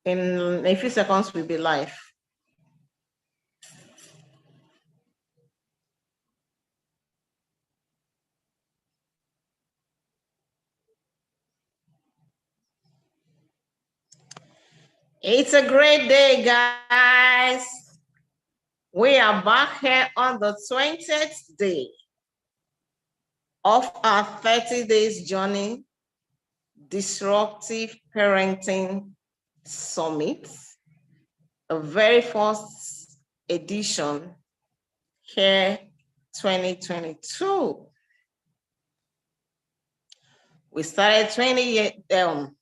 In a few seconds, we'll be live. It's a great day, guys. We are back here on the 20th day of our 30 days journey, Disruptive Parenting Summit, the very first edition here, 2022. We started 20 years,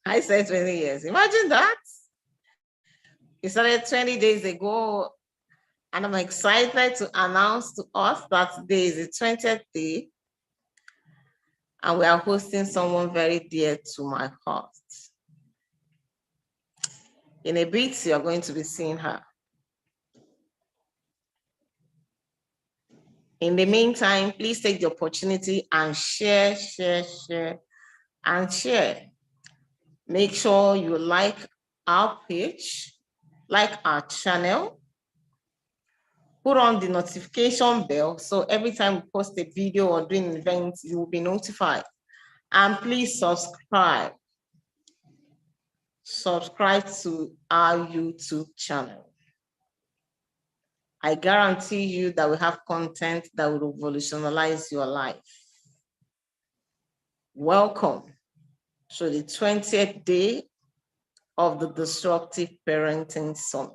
I said 20 years, imagine that. We started 20 days ago, and I'm excited to announce to us that today is the 20th day, and we are hosting someone very dear to my heart. In a bit, you're going to be seeing her. In the meantime, please take the opportunity and share, and share. Make sure you like our page, like our channel, put on the notification bell so every time we post a video or do an event, you will be notified. And please subscribe. Subscribe to our YouTube channel. I guarantee you that we have content that will revolutionize your life. Welcome to the 20th day of the Disruptive Parenting Summit.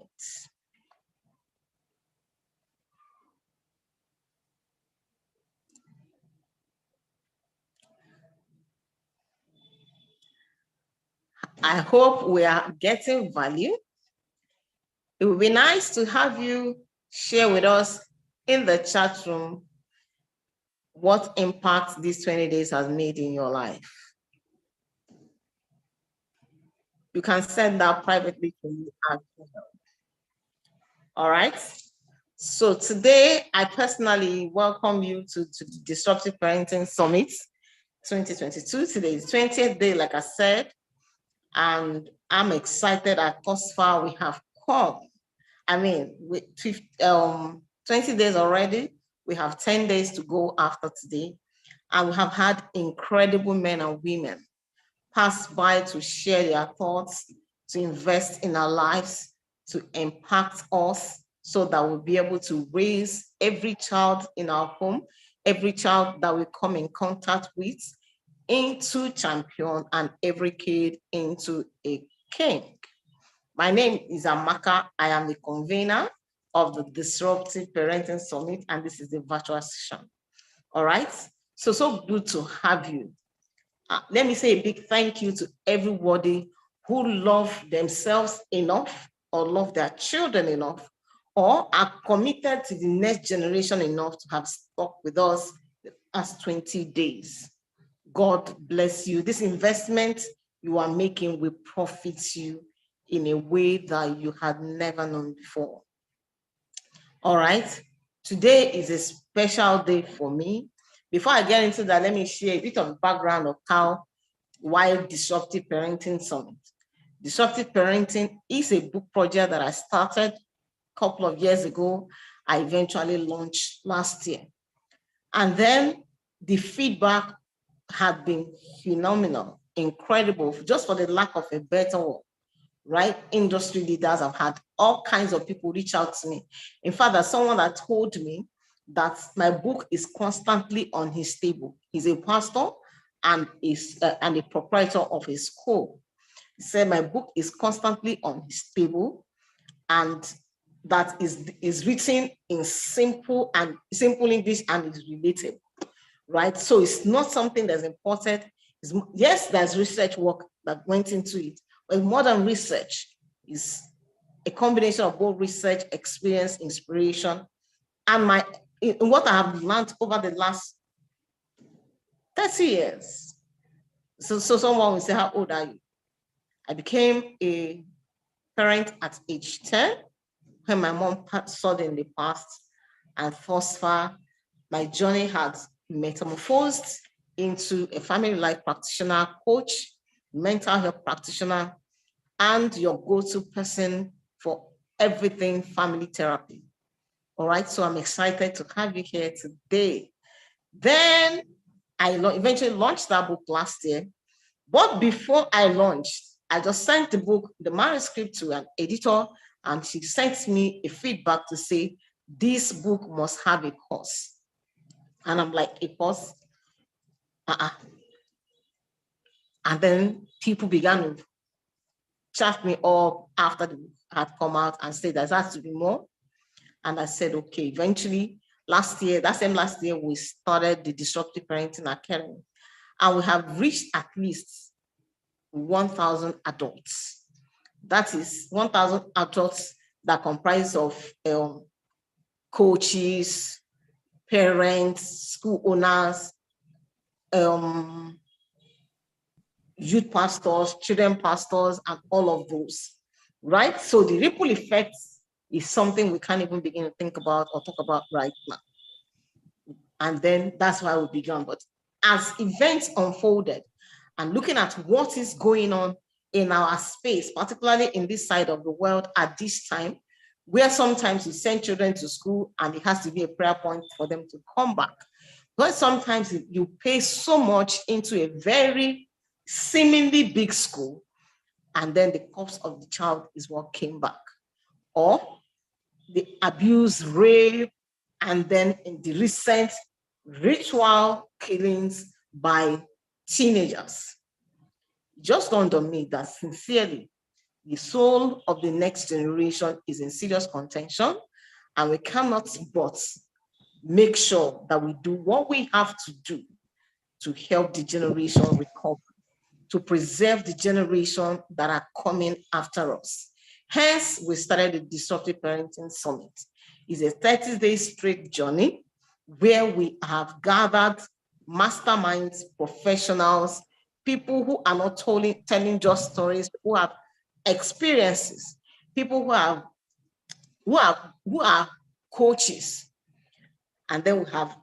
I hope we are getting value. It would be nice to have you share with us in the chat room what impact these 20 days has made in your life. You can send that privately to me as well. All right. So today, I personally welcome you to the Disruptive Parenting Summit 2022. Today is 20th day, like I said, and I'm excited that thus far we have come. I mean, with 20 days already, we have 10 days to go after today, and we have had incredible men and women pass by to share their thoughts, to invest in our lives, to impact us so that we'll be able to raise every child in our home, every child that we come in contact with into champion, and every kid into a king. My name is Amaka. I am the convener of the Disruptive Parenting Summit, and this is the virtual session. All right, so good to have you. Let me say a big thank you to everybody who love themselves enough or love their children enough or are committed to the next generation enough to have stuck with us the past 20 days. God bless you. This investment you are making will profit you in a way that you had never known before. All right, today is a special day for me. Before I get into that, let me share a bit of background of why Disruptive Parenting Summit. Disruptive Parenting is a book project that I started a couple of years ago. I eventually launched last year. And then the feedback had been phenomenal, incredible, just for the lack of a better word, right? Industry leaders have had all kinds of people reach out to me. In fact, there's someone that told me that my book is constantly on his table. He's a pastor and is a proprietor of a school. He said my book is constantly on his table, and that is written in simple English and is relatable, right? So it's not something that's important. Yes, there's research work that went into it, but more than research is a combination of both research, experience, inspiration, and what I have learned over the last 30 years. So someone will say, how old are you? I became a parent at age 10 when my mom suddenly passed, and thus far, my journey has metamorphosed into a family life practitioner, coach, mental health practitioner, and your go-to person for everything family therapy. All right, so I'm excited to have you here today. Then I eventually launched that book last year. But before I launched, I just sent the book, the manuscript, to an editor, and she sent me a feedback to say, this book must have a course. And I'm like, a course? And then people began to chat me up after the book had come out and said there has to be more. And I said, okay, eventually last year, we started the Disruptive Parenting Academy. And we have reached at least 1,000 adults. That is 1,000 adults that comprise of coaches, parents, school owners, youth pastors, children pastors, and all of those, right? So the ripple effect is something we can't even begin to think about or talk about right now. And then that's why we began. But as events unfolded and looking at what is going on in our space, particularly in this side of the world at this time, where sometimes you send children to school and it has to be a prayer point for them to come back. But sometimes you pay so much into a very seemingly big school, and then the corpse of the child is what came back. Or the abuse, rape, and then in the recent ritual killings by teenagers. Just dawned on me that sincerely, the soul of the next generation is in serious contention, and we cannot but make sure that we do what we have to do to help the generation recover, to preserve the generation that are coming after us. Hence, we started the Disruptive Parenting Summit. It's a 30-day straight journey where we have gathered masterminds, professionals, people who are not telling just stories, who have experiences, people who are coaches. And then we are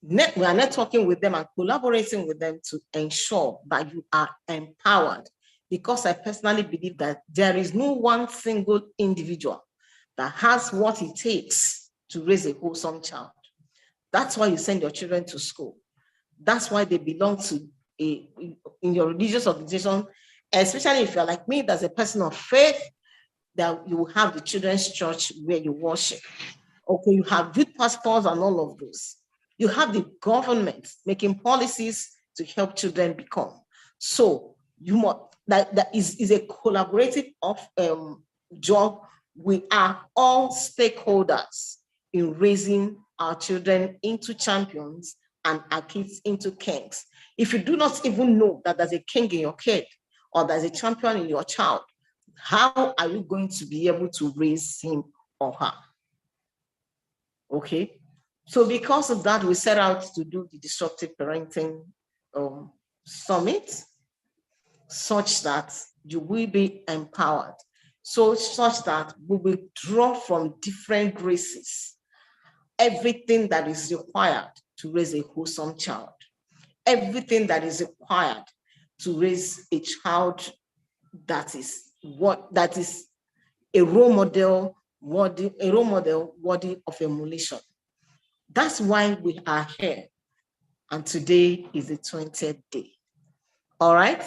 networking with them and collaborating with them to ensure that you are empowered. Because I personally believe that there is no one single individual that has what it takes to raise a wholesome child. That's why you send your children to school. That's why they belong to in your religious organization, especially if you're like me, that's a person of faith, that you have the children's church where you worship. Okay, you have youth pastors and all of those. You have the government making policies to help children become. So you must, that is a collaborative job. We are all stakeholders in raising our children into champions and our kids into kings. If you do not even know that there's a king in your kid or there's a champion in your child, how are you going to be able to raise him or her? Okay, so because of that, we set out to do the Disruptive Parenting Summit, such that you will be empowered, such that we will draw from different graces everything that is required to raise a wholesome child, everything that is required to raise a child that is a role model worthy of emulation. That's why we are here. And today is the 20th day. All right.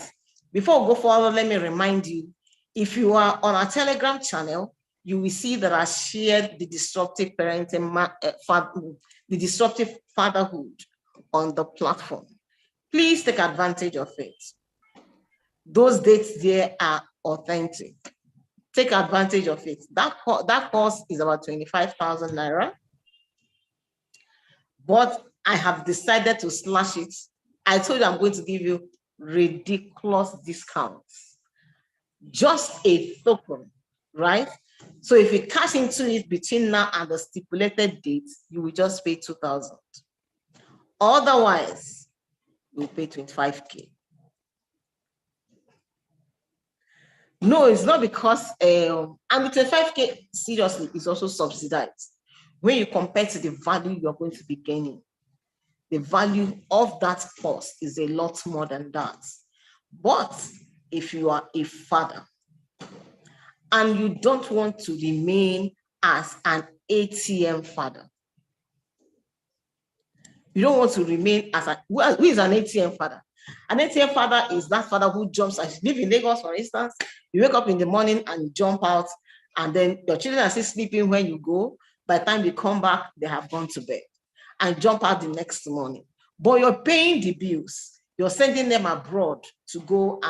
Before we go forward, let me remind you, if you are on our Telegram channel, you will see that I shared the disruptive parenting, the disruptive fatherhood on the platform. Please take advantage of it. Those dates there are authentic. Take advantage of it. That course is about 25,000 naira. But I have decided to slash it. I told you I'm going to give you ridiculous discounts. Just a token, right? So if you cash into it between now and the stipulated date, you will just pay 2,000. Otherwise, you'll pay 25K. No, it's not because, and the 25K, seriously, is also subsidized. When you compare to the value you're going to be gaining, the value of that course is a lot more than that. But if you are a father and you don't want to remain as an ATM father. You don't want to remain as a, who is an ATM father? An ATM father is that father who jumps. As you live in Lagos, for instance, you wake up in the morning and you jump out, and then your children are still sleeping when you go. By the time you come back, they have gone to bed, and jump out the next morning. But you're paying the bills. You're sending them abroad to go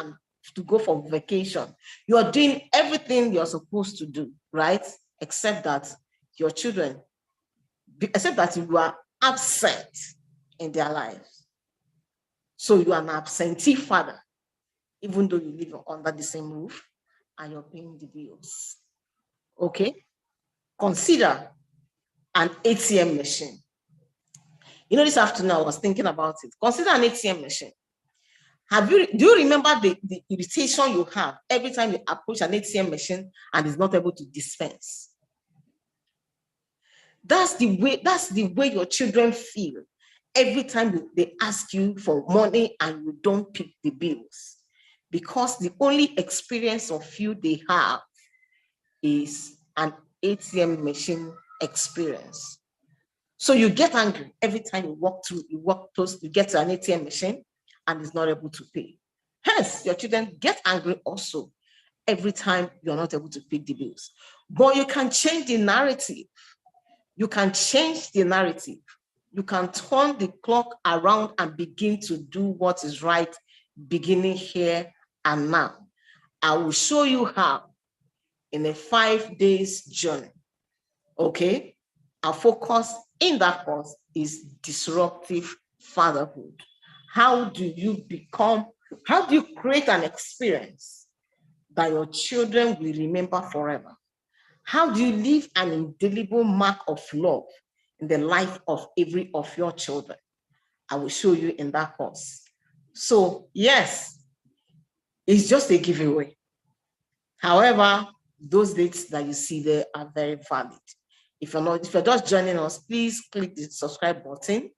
for vacation. You're doing everything you're supposed to do, right? Except that your children, except that you are absent in their lives. So you are an absentee father, even though you live under the same roof and you're paying the bills. Okay? Consider an ATM machine. You know, this afternoon I was thinking about it. Consider an ATM machine. Do you remember the irritation you have every time you approach an ATM machine and is not able to dispense? That's the way your children feel every time they ask you for money and you don't pick the bills, because the only experience of you they have is an ATM machine experience. So you get angry every time you walk close, you get to an ATM machine and is not able to pay. Hence, your children get angry also every time you're not able to pay the bills. But you can change the narrative. You can change the narrative. You can turn the clock around and begin to do what is right, beginning here and now. I will show you how in a 5 days journey. Okay? Our focus in that course is disruptive fatherhood. How do you create an experience that your children will remember forever? How do you leave an indelible mark of love in the life of every of your children? I will show you in that course. So yes, it's just a giveaway. However, those dates that you see there are very valid. If you're just joining us, please click the subscribe button,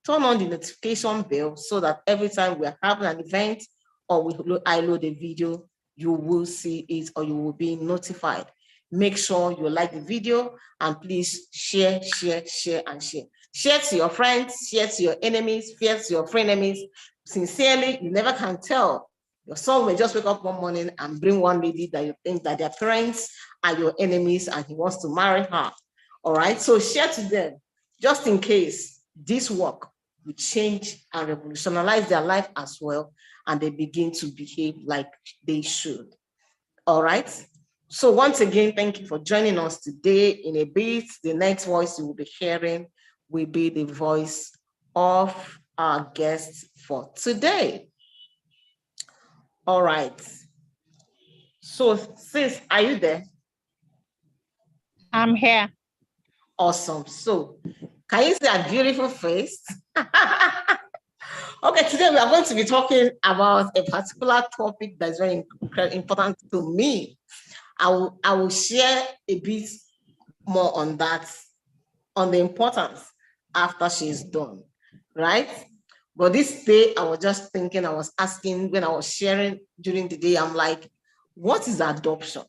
turn on the notification bell so that every time we're having an event or I load a video, you will see it or you will be notified. Make sure you like the video and please share, and share. Share to your friends, share to your enemies, share to your frenemies. Sincerely, you never can tell. Your son will just wake up one morning and bring one lady that you think that their parents are your enemies and he wants to marry her. All right, so share to them just in case this work will change and revolutionize their life as well and they begin to behave like they should. All right. So once again, thank you for joining us today. In a bit, the next voice you will be hearing will be the voice of our guest for today. All right. So sis, are you there? I'm here. Awesome. So can you see a beautiful face? Okay, today we are going to be talking about a particular topic that's very important to me. I will share a bit more on that, on the importance after she's done, right? But this day I was just thinking, I was asking when I was sharing during the day, I'm like, what is adoption?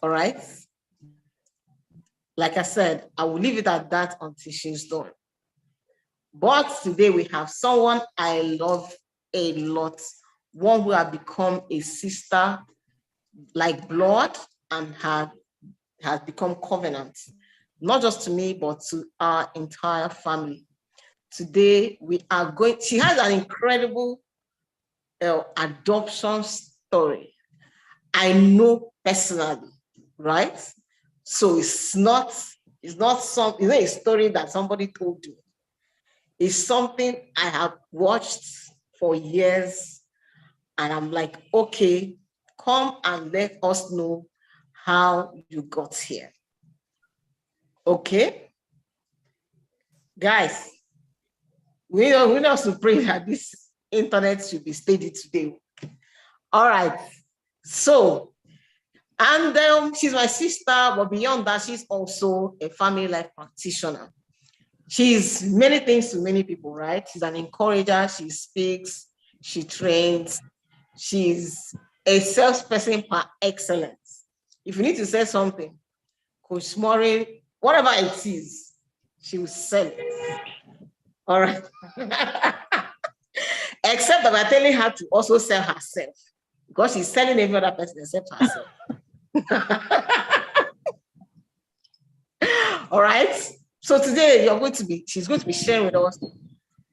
All right. Like I said, I will leave it at that until she's done. But today we have someone I love a lot, one who has become a sister like blood and has become covenant, not just to me, but to our entire family. Today she has an incredible adoption story. I know personally, right? So it's not a story that somebody told you. It's something I have watched for years, and I'm like, okay, come and let us know how you got here. Okay? Guys, we know to pray that this internet should be steady today. All right. So, and she's my sister, but beyond that, she's also a family life practitioner. She's many things to many people, right? She's an encourager, she speaks, she trains, she's a salesperson par excellence. If you need to say something, Coach Maureen, whatever it is, she will sell it. All right. Except that we're telling her to also sell herself, because she's selling every other person except herself. All right. So today she's going to be sharing with us.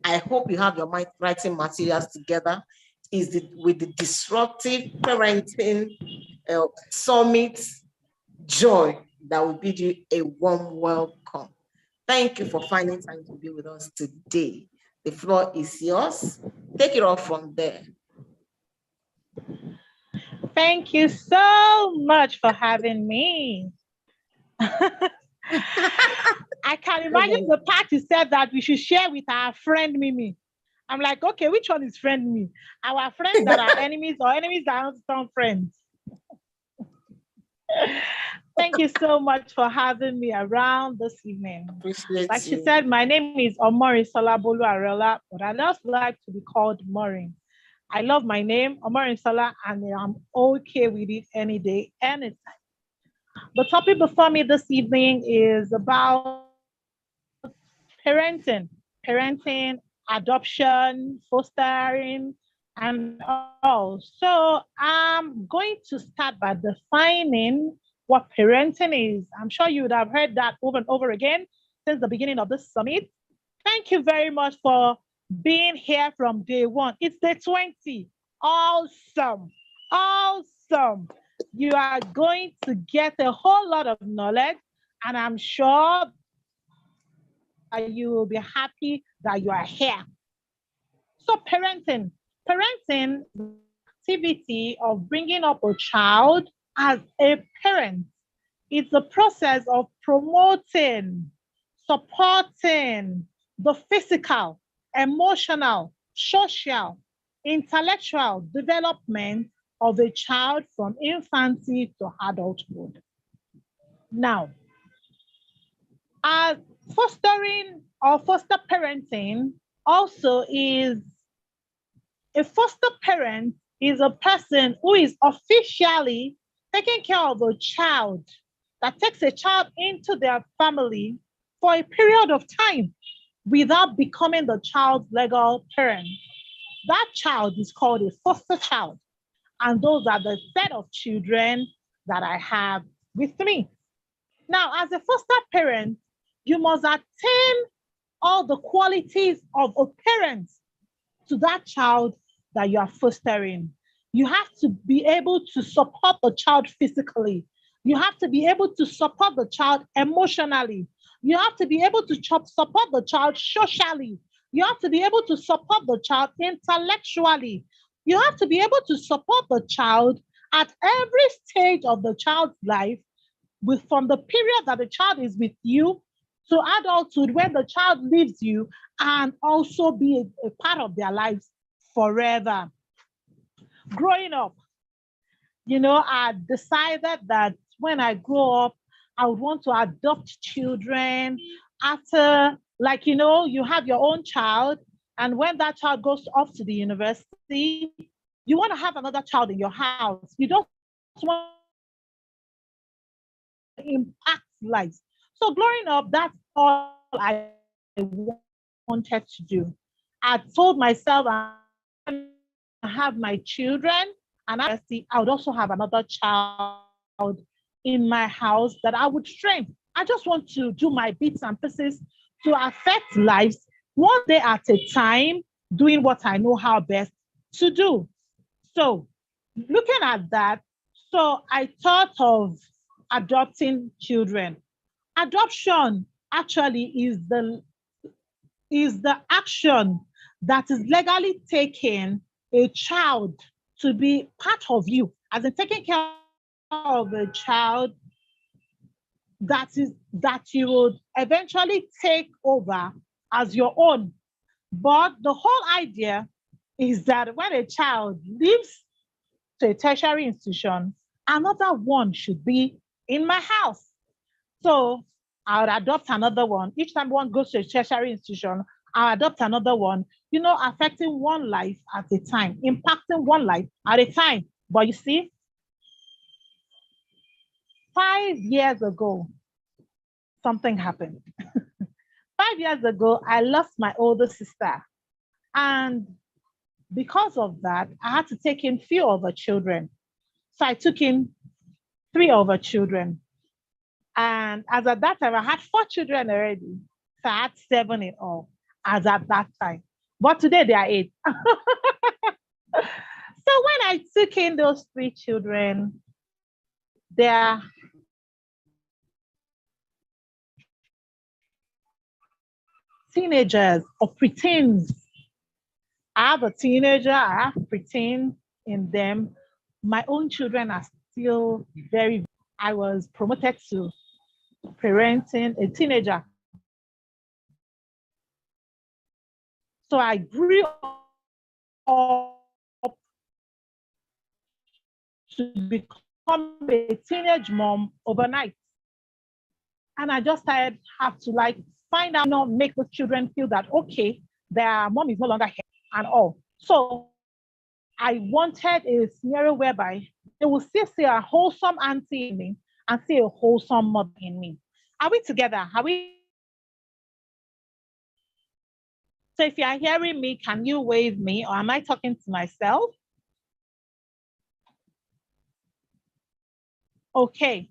I hope you have your writing materials together. With the Disruptive Parenting Summit Joy that will bid you a warm welcome. Thank you for finding time to be with us today. The floor is yours. Take it off from there. Thank you so much for having me. I can imagine the part you said that we should share with our friend Mimi. I'm like, okay, which one is friend me? Our friends that are enemies or enemies that aren't strong friends? Thank you so much for having me around this evening. Like she said, my name is Omorinsola Bolu-Areola, but I just like to be called Morin. I love my name, Omorinsola, and I'm okay with it any day, anytime. The topic before me this evening is about parenting, adoption, fostering, and all. So I'm going to start by defining what parenting is. I'm sure you would have heard that over and over again since the beginning of this summit. Thank you very much for being here from day one. It's day 20. Awesome. Awesome. You are going to get a whole lot of knowledge, and I'm sure that you will be happy that you are here. So parenting is the activity of bringing up a child as a parent. It's the process of promoting, supporting the physical, emotional, social, intellectual development of a child from infancy to adulthood. Now, fostering or foster parenting also is a foster parent is a person who is officially taking care of a child, that takes a child into their family for a period of time without becoming the child's legal parent. That child is called a foster child. And those are the set of children that I have with me. Now, as a foster parent, you must attain all the qualities of a parent to that child that you are fostering. You have to be able to support the child physically. You have to be able to support the child emotionally. You have to be able to support the child socially. You have to be able to support the child intellectually. You have to be able to support the child at every stage of the child's life, from the period that the child is with you to adulthood, when the child leaves you, and also be a part of their lives forever. Growing up, I decided that when I grow up, I would want to adopt children after, you have your own child, and when that child goes off to the university, you want to have another child in your house. You don't want to impact lives. So growing up, that's all I wanted to do. I told myself I have my children, and I would also have another child in my house that I would train. I just want to do my bits and pieces to affect lives one day at a time, doing what I know how best to do. So looking at that, so I thought of adopting children. Adoption actually is the action that is legally taking a child to be part of you, as in taking care of a child that you would eventually take over as your own. But the whole idea is that when a child leaves to a tertiary institution, another one should be in my house. So I would adopt another one. Each time one goes to a tertiary institution, I'll adopt another one, affecting one life at a time, impacting one life at a time. But you see, 5 years ago, something happened. 5 years ago, I lost my older sister. And because of that, I had to take in few of her children. So I took in 3 of her children. And as at that time, I had 4 children already. So I had 7 in all, as at that time. But today they are 8. So when I took in those 3 children, they are teenagers or preteens. I have a teenager, I have preteen in them. My own children are still very, I was promoted to parenting a teenager. So I grew up to become a teenage mom overnight. And I just started have to like find out, make the children feel that, okay, their mom is no longer here and all. So I wanted a scenario whereby they will still see a wholesome auntie in me and see a wholesome mother in me. Are we together? Are we? So if you are hearing me, can you wave me, or am I talking to myself? Okay.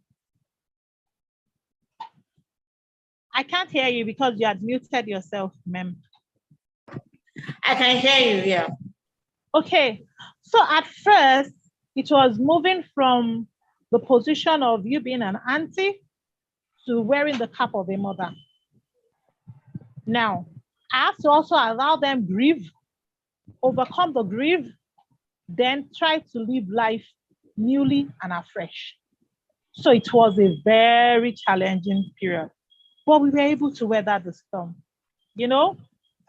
I can't hear you because you had muted yourself, ma'am. I can hear you, yeah. Okay. So at first, it was moving from the position of you being an auntie to wearing the cap of a mother. Now, I have to also allow them grieve, overcome the grief, then try to live life newly and afresh. So it was a very challenging period, but we were able to weather the storm. You know,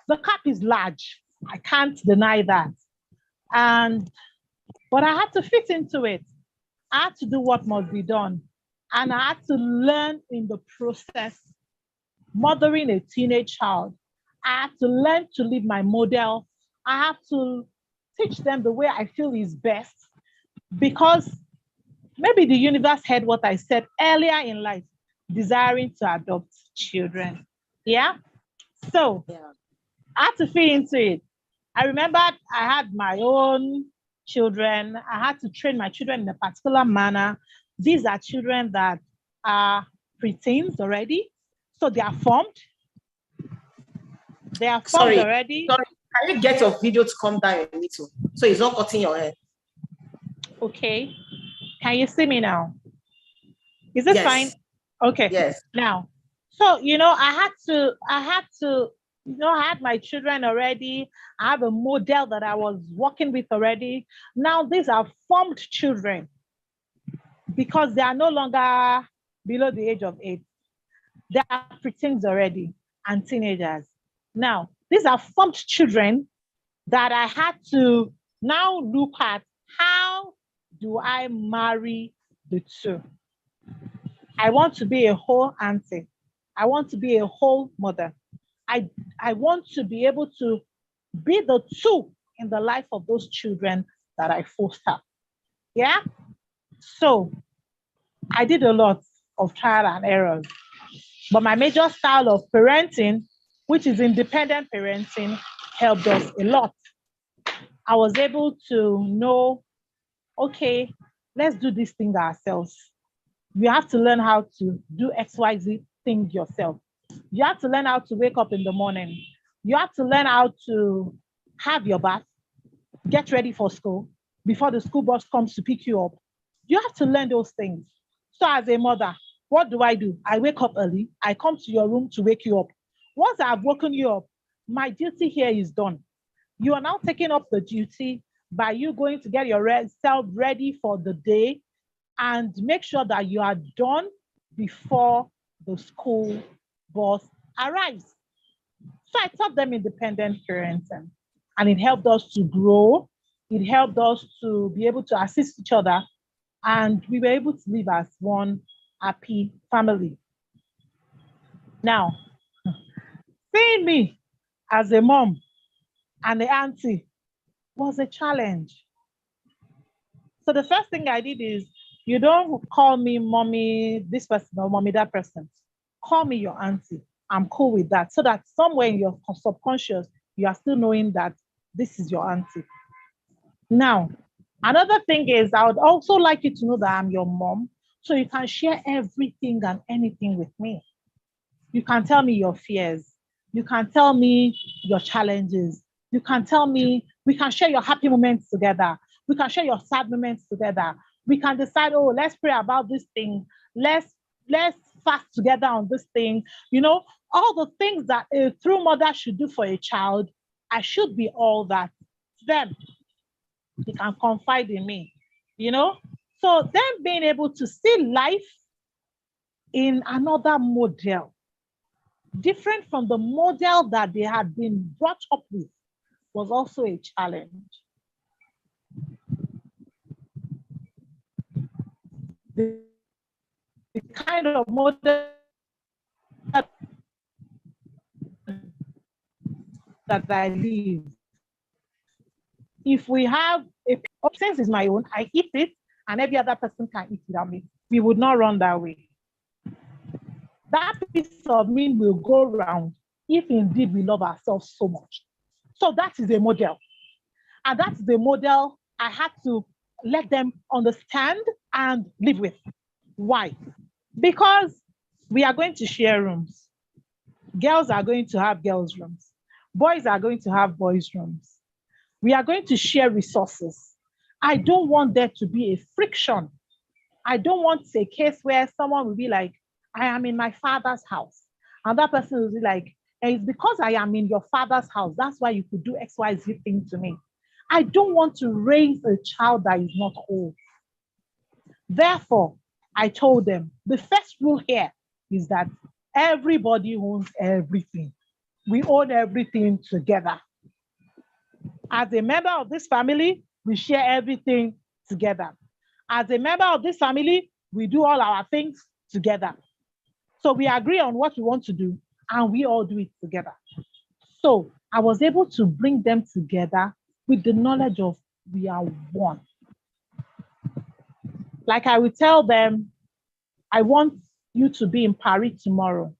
the cap is large. I can't deny that. But I had to fit into it. I had to do what must be done. And I had to learn in the process, mothering a teenage child. I had to learn to live my model. I have to teach them the way I feel is best, because maybe the universe heard what I said earlier in life, desiring to adopt children. Yeah. So I had to fit into it. I remember I had my own children. I had to train my children in a particular manner. These are children that are preteens already. So they are formed. They are formed already. Sorry. Can you get your video to come down a little so it's not cutting your hair? Okay. Can you see me now? Is it fine? Okay. Yes. Now, so I had to, I had my children already. I have a model that I was working with already. Now these are formed children because they are no longer below the age of 8. They are preteens already and teenagers. Now, these are formed children that I had to now look at, how do I marry the two? I want to be a whole auntie. I want to be a whole mother. I want to be able to be the two in the life of those children that I foster. Yeah? So I did a lot of trial and errors. But my major style of parenting, which is independent parenting, helped us a lot. I was able to know, okay, let's do this thing ourselves. You have to learn how to do XYZ thing yourself. You have to learn how to wake up in the morning. You have to learn how to have your bath, get ready for school before the school bus comes to pick you up. You have to learn those things. So as a mother, what do? I wake up early. I come to your room to wake you up. Once I've woken you up, my duty here is done. You are now taking up the duty by you going to get yourself ready for the day and make sure that you are done before the school bus arrives. So I taught them independent parenting, and it helped us to grow. It helped us to be able to assist each other, and we were able to live as one happy family. Now, seeing me as a mom and an auntie was a challenge. So the first thing I did is, you don't call me mommy this person or mommy that person. Call me your auntie. I'm cool with that. So that somewhere in your subconscious, you are still knowing that this is your auntie. Now, another thing is, I would also like you to know that I'm your mom, so you can share everything and anything with me. You can tell me your fears. You can tell me your challenges. You can tell me, we can share your happy moments together. We can share your sad moments together. We can decide, oh, let's pray about this thing. Let's fast together on this thing. You know, all the things that a true mother should do for a child, I should be all that to them. They can confide in me, you know? So them being able to see life in another model, different from the model that they had been brought up with, was also a challenge. The kind of model that I live. If we have a sense is my own, I eat it, and every other person can eat it without me. We would not run that way. That piece of me will go around if indeed we love ourselves so much. So that is a model. And that's the model I had to let them understand and live with. Why? Because we are going to share rooms. Girls are going to have girls' rooms. Boys are going to have boys' rooms. We are going to share resources. I don't want there to be a friction. I don't want a case where someone will be like, I am in my father's house. And that person will be like, it's because I am in your father's house. That's why you could do XYZ thing to me. I don't want to raise a child that is not whole. Therefore, I told them, the first rule here is that everybody owns everything. We own everything together. As a member of this family, we share everything together. As a member of this family, we do all our things together. So we agree on what we want to do, and we all do it together. So I was able to bring them together with the knowledge of we are one. Like I would tell them, I want you to be in Paris tomorrow.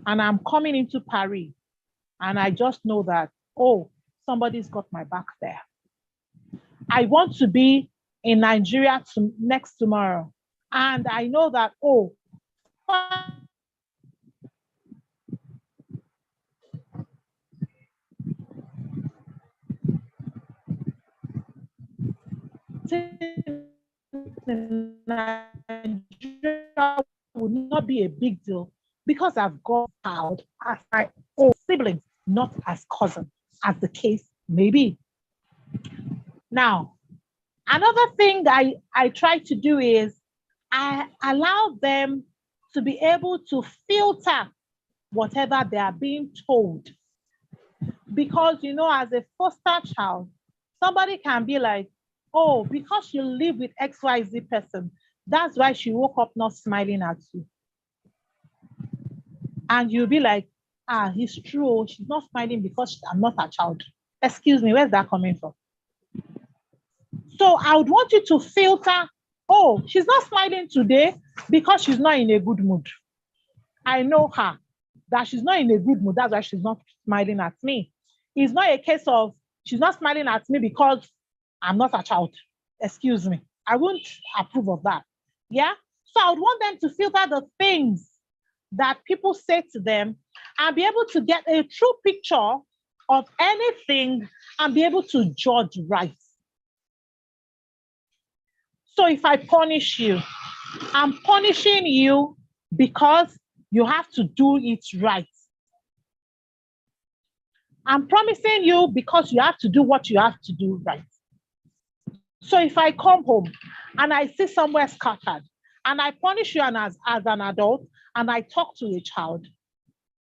And I'm coming into Paris. And I just know that, oh, somebody's got my back there. I want to be in Nigeria next tomorrow. And I know that, oh, Nigeria would not be a big deal because I've got child as my own siblings, not as cousin, as the case may be. Now, another thing I try to do is I allow them to be able to filter whatever they are being told. Because, you know, as a foster child, somebody can be like, oh, because you live with XYZ person, that's why she woke up not smiling at you. And you'll be like, it's true. She's not smiling because I'm not her child. Excuse me, where's that coming from? So I would want you to filter, oh, she's not smiling today because she's not in a good mood. I know her, that she's not in a good mood. That's why she's not smiling at me. It's not a case of she's not smiling at me because I'm not a child. Excuse me. I won't approve of that. Yeah? So I would want them to filter the things that people say to them and be able to get a true picture of anything and be able to judge right. So if I punish you, I'm punishing you because you have to do it right. I'm promising you because you have to do what you have to do right. So if I come home and I see somewhere scattered and I punish you as an adult and I talk to a child,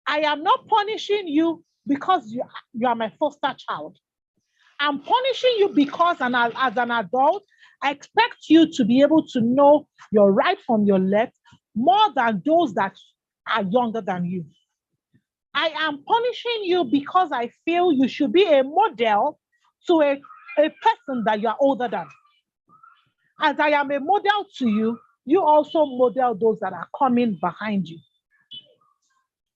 I am not punishing you because you are my foster child. I'm punishing you because as an adult, I expect you to be able to know your right from your left more than those that are younger than you. I am punishing you because I feel you should be a model to a person that you are older than. As I am a model to you, you also model those that are coming behind you.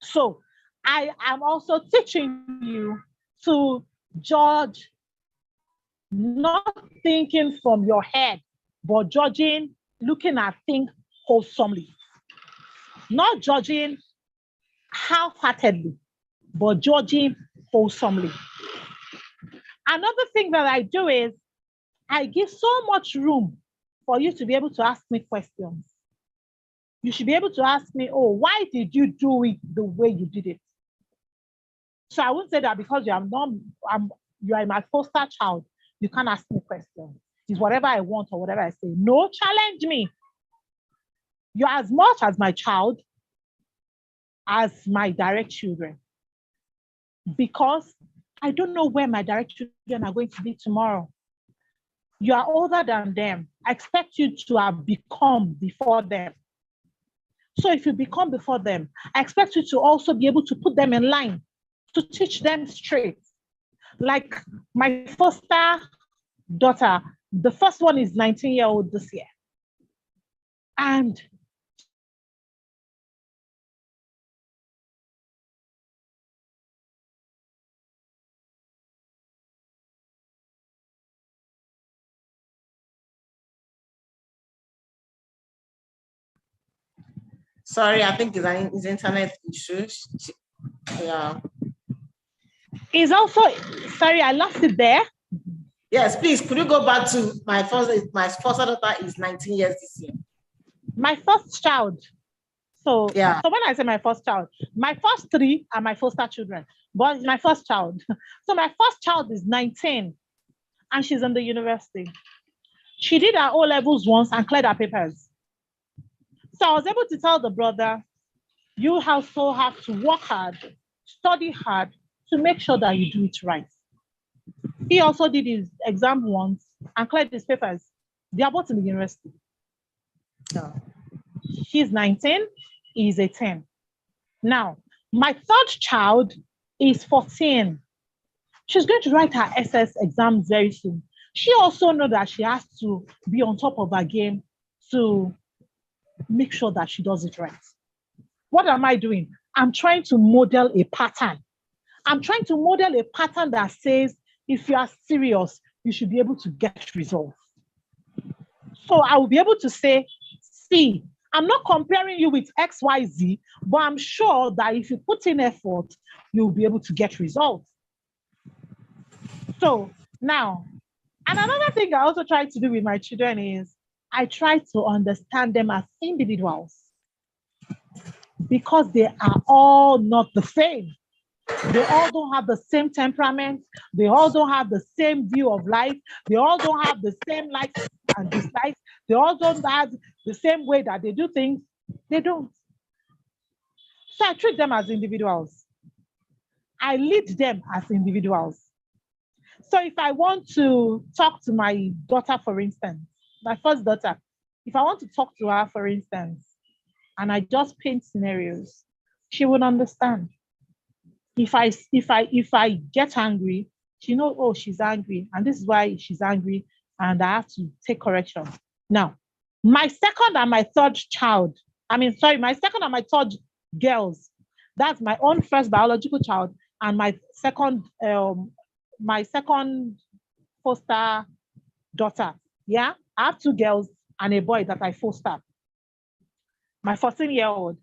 So I am also teaching you to judge, not thinking from your head, but judging, looking at things wholesomely. Not judging half-heartedly, but judging wholesomely. Another thing that I do is I give so much room for you to be able to ask me questions. You should be able to ask me, oh, why did you do it the way you did it? So I won't say that because you are my foster child, you can't ask me questions. It's whatever I want or whatever I say. No, challenge me. You're as much as my child as my direct children. Because I don't know where my direct children are going to be tomorrow. You are older than them. I expect you to have become before them. So if you become before them, I expect you to also be able to put them in line, to teach them straight. Like my foster daughter, the first one is 19-year-old this year. And Sorry, I think it's internet issue. Yeah. is also, sorry, I lost it there. Yes, please, could you go back to my first daughter is 19 years this year. My first child. So, yeah. So when I say my first child, my first three are my foster children, but it's my first child. So my first child is 19 and she's in the university. She did her O-levels once and cleared her papers. So I was able to tell the brother, you also have to work hard, study hard to make sure that you do it right. He also did his exam once and cleared his papers. They are both in the university. So she's 19, he's 18. Now, my third child is 14. She's going to write her SS exam very soon. She also knows that she has to be on top of her game to make sure that she does it right. What am I doing? I'm trying to model a pattern. I'm trying to model a pattern that says, if you are serious, you should be able to get results. So I will be able to say, see, I'm not comparing you with XYZ, but I'm sure that if you put in effort, you'll be able to get results. So now, and another thing I also try to do with my children is I try to understand them as individuals because they are all not the same. They all don't have the same temperament. They all don't have the same view of life. They all don't have the same likes and dislikes. They all don't have the same way that they do things. They don't. So I treat them as individuals. I lead them as individuals. So if I want to talk to my daughter, for instance, my first daughter, if I want to talk to her, for instance, and I just paint scenarios, she would understand. If I get angry, she knows, oh, she's angry, and this is why she's angry, and I have to take correction. Now, my second and my third girls, that's my own first biological child, and my second foster daughter. Yeah, I have two girls and a boy that I fostered. My 14-year-old.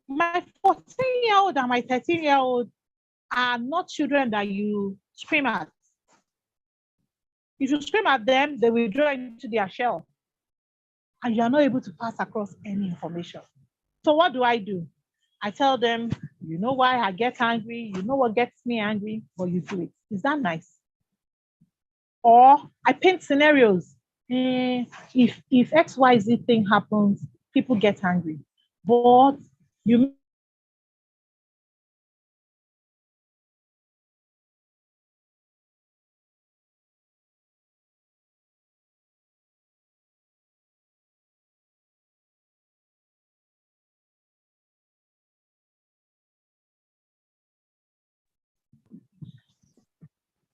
My 14-year-old and my 13-year-old are not children that you scream at. If you scream at them, they will draw into their shell. And you are not able to pass across any information. So what do? I tell them, you know why I get angry, you know what gets me angry, but you do it. Is that nice? Or I paint scenarios. If XYZ thing happens, people get angry. But you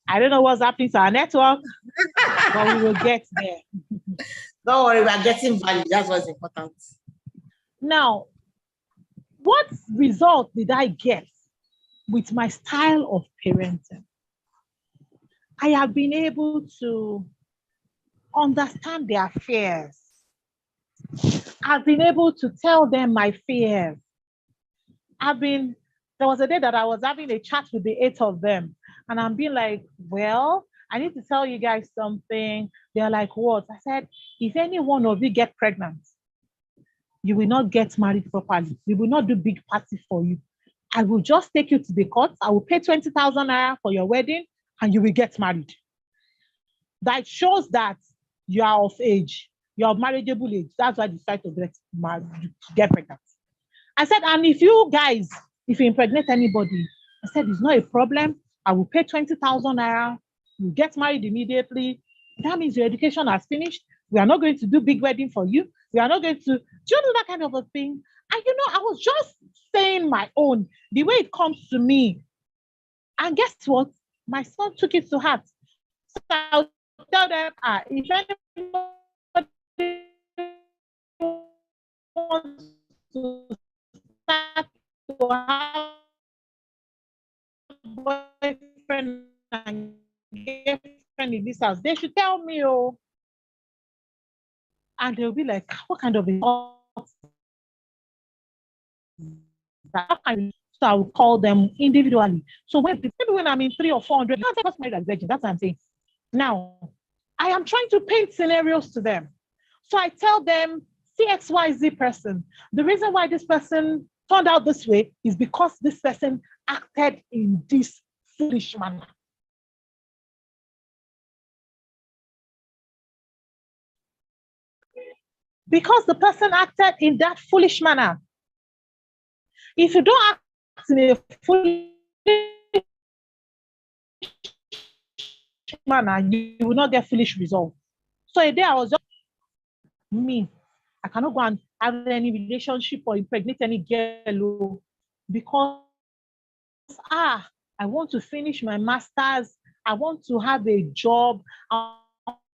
I don't know what's happening to our network. But we will get there. Don't worry, we are getting value. That's what's important. Now, what result did I get with my style of parenting? I have been able to understand their fears. I've been able to tell them my fears. There was a day that I was having a chat with the 8 of them, and I'm being like, well, I need to tell you guys something. They're like, what? I said, if any one of you get pregnant, you will not get married properly. We will not do big party for you. I will just take you to the court. I will pay 20,000 naira for your wedding, and you will get married. That shows that you are of age. You're of marriageable age. That's why you decide to get pregnant. I said, and if you impregnate anybody, I said, it's not a problem. I will pay 20,000 naira. You get married immediately. That means your education has finished. We are not going to do big wedding for you. We are not going to do that kind of a thing. And I was just saying my own, the way it comes to me. And guess what? My son took it to heart. So I'll tell them, if anybody wants to start to have boyfriend and girlfriend in this house, they should tell me, oh. And they'll be like, what kind of a so I will call them individually. So maybe when I'm in 300 or 400, that's what I'm saying. Now, I am trying to paint scenarios to them. So I tell them, see XYZ person. The reason why this person turned out this way is because this person acted in this foolish manner. Because the person acted in that foolish manner. If you don't act in a foolish manner, you will not get foolish results. So a day I was just I cannot go and have any relationship or impregnate any girl because I want to finish my master's. I want to have a job. I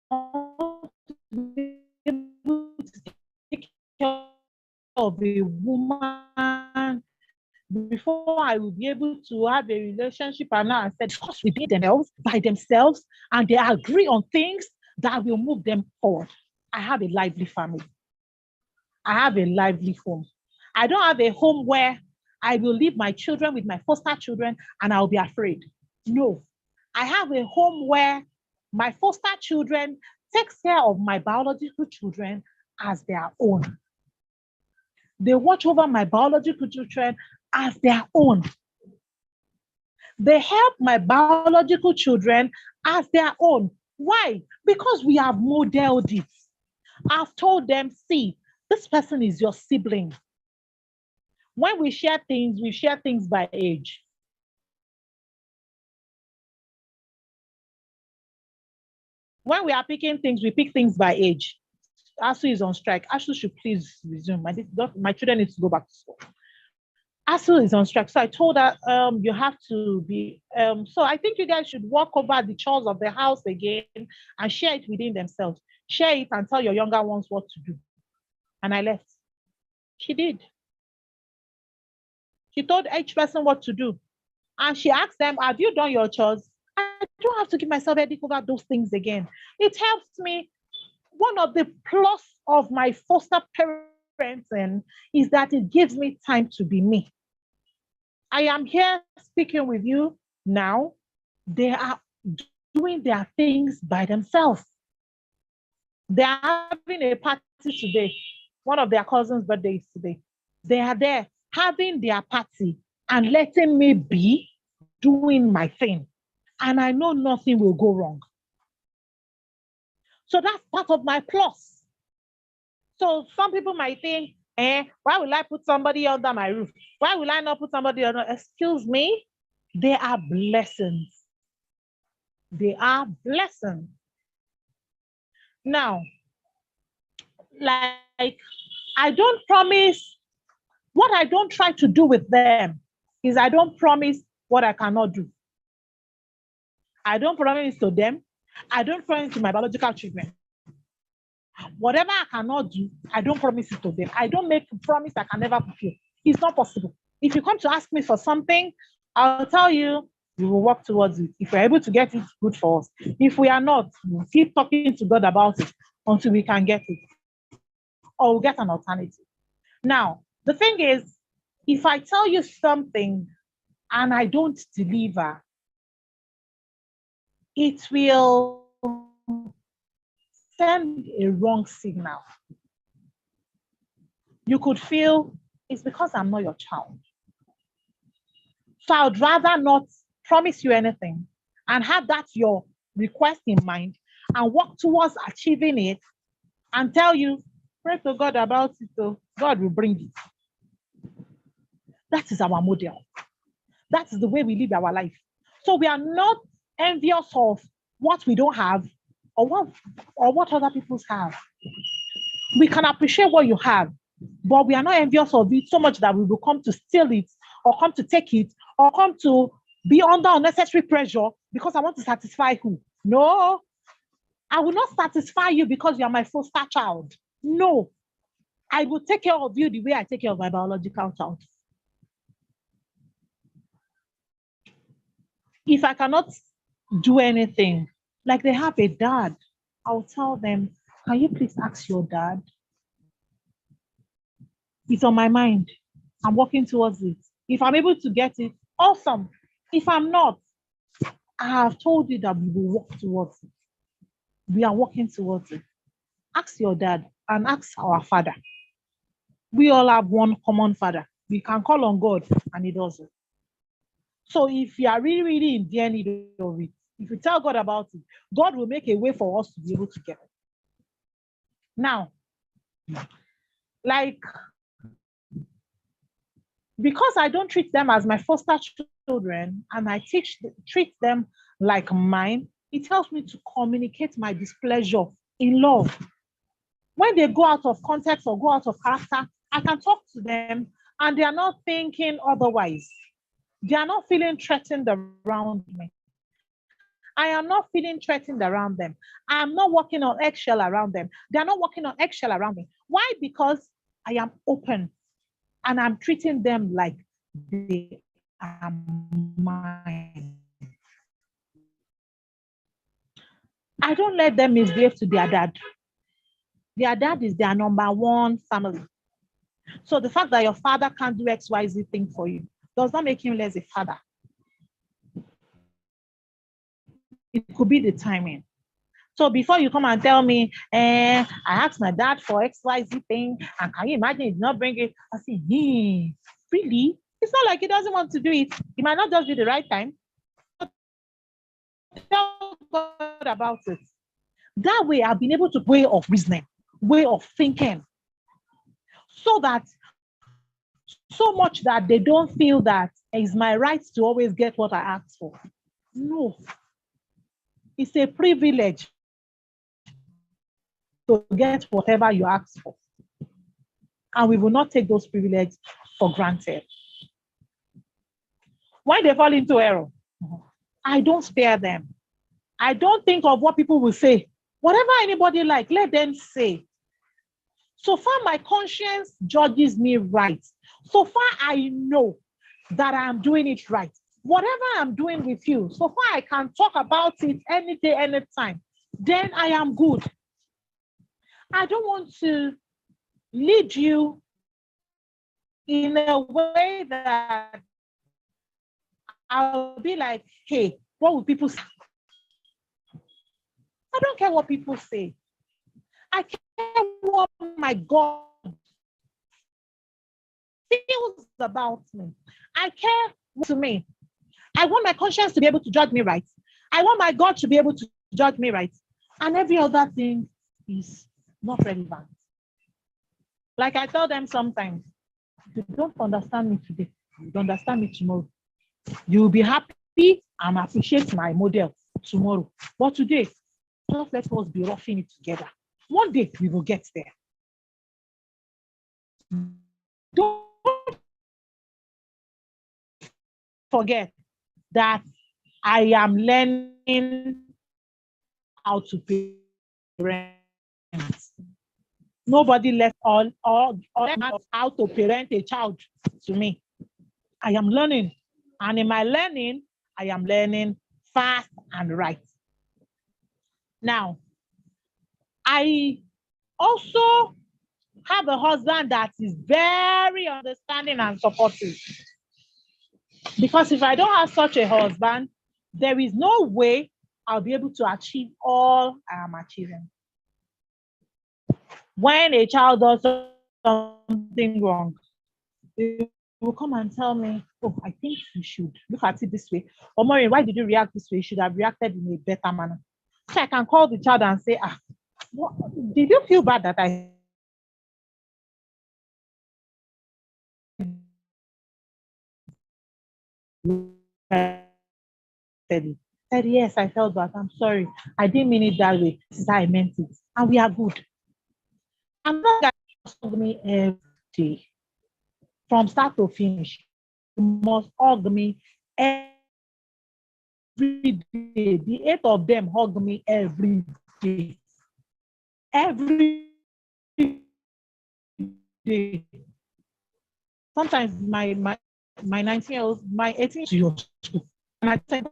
want to be able to take care of a woman before I will be able to have a relationship. And now I said, because within themselves, by themselves, and they agree on things that will move them forward. I have a lively family. I have a lively home. I don't have a home where I will leave my children with my foster children and I'll be afraid. No, I have a home where my foster children takes care of my biological children as their own. They watch over my biological children as their own. They help my biological children as their own. Why? Because we have modeled it. I've told them, see, this person is your sibling. When we share things by age. When we are picking things, we pick things by age. ASU is on strike. ASU should please resume. My children need to go back to school. ASU is on strike. So I told her, you have to be, so I think you guys should walk over the chores of the house again and share it within themselves. Share it and tell your younger ones what to do. And I left. She did. She told each person what to do. And she asked them, have you done your chores? I don't have to give myself a headache over those things again. It helps me. One of the plus of my foster parenting is that it gives me time to be me. I am here speaking with you now. They are doing their things by themselves. They are having a party today. One of their cousins' birthday is today. They are there having their party and letting me be doing my thing. And I know nothing will go wrong. So that's part of my plus. So some people might think, why will I put somebody under my roof? Why will I not put somebody under? Excuse me, they are blessings. They are blessings. Now, like, I don't promise, what I don't try to do with them is I don't promise what I cannot do. I don't promise to them. I don't promise to my biological children. Whatever I cannot do, I don't promise it to them. I don't make a promise I can never fulfill. It's not possible. If you come to ask me for something, I'll tell you, we will work towards it. If we're able to get it, good for us. If we are not, we'll keep talking to God about it until we can get it, or we'll get an alternative. Now, the thing is, if I tell you something and I don't deliver, it will send a wrong signal. You could feel it's because I'm not your child. So I'd rather not promise you anything and have that your request in mind and work towards achieving it and tell you, pray to God about it, so God will bring it. That is our model. That is the way we live our life. So we are not envious of what we don't have or what other people have. We can appreciate what you have, but we are not envious of it so much that we will come to steal it or come to take it or come to be under unnecessary pressure because I want to satisfy who? No, I will not satisfy you because you are my foster child. No, I will take care of you the way I take care of my biological child. If I cannot do anything, like they have a dad, I'll tell them, can you please ask your dad? It's on my mind. I'm working towards it. If I'm able to get it, awesome. If I'm not, I have told you that we will work towards it. We are working towards it. Ask your dad and ask our father. We all have one common father. We can call on God and he does it. So if you are really, really in dear need of it, if you tell God about it, God will make a way for us to be able to get it. Now, like, because I don't treat them as my foster children and I treat them like mine, it helps me to communicate my displeasure in love. When they go out of context or go out of character, I can talk to them and they are not thinking otherwise. They are not feeling threatened around me. I am not feeling threatened around them. I am not walking on eggshell around them. They are not walking on eggshell around me. Why? Because I am open and I'm treating them like they are mine. I don't let them misbehave to their dad. Their dad is their number one family. So the fact that your father can't do XYZ thing for you does not make him less a father. It could be the timing. So before you come and tell me, I asked my dad for XYZ thing, and can you imagine he did not bring it? I say, really? It's not like he doesn't want to do it. It might not just be the right time. Tell God about it. That way, I've been able to way of reasoning, way of thinking, so much that they don't feel that it's my right to always get what I ask for. No, it's a privilege to get whatever you ask for. And we will not take those privileges for granted. When they fall into error, I don't spare them. I don't think of what people will say. Whatever anybody like, let them say. So far, my conscience judges me right. So far, I know that I'm doing it right. Whatever I'm doing with you, so far I can talk about it any day, anytime. Then I am good. I don't want to lead you in a way that I'll be like, hey, what will people say? I don't care what people say. I care what my God feels about me. I care to me. I want my conscience to be able to judge me right. I want my God to be able to judge me right. And every other thing is not relevant. Like I tell them sometimes, if you don't understand me today, you don't understand me tomorrow. You will be happy and appreciate my model tomorrow. But today, just let us be roughing it together. One day we will get there. Don't forget that I am learning how to parent. Nobody left all how to parent a child to me. I am learning. And in my learning, I am learning fast and right. Now, I also have a husband that is very understanding and supportive. Because if I don't have such a husband, there is no way I'll be able to achieve all I am achieving. When a child does something wrong, they will come and tell me, oh, I think you should look at it this way. Or Maureen, why did you react this way? You should have reacted in a better manner. So I can call the child and say, what, did you feel bad that I said, yes, I felt bad. I'm sorry. I didn't mean it that way. This is how I meant it. And we are good. I'm not going to hug me every day. From start to finish. You must hug me every day. The 8 of them hug me every day. Every day. Sometimes my 19-year-old, my 18-year-old, and I said,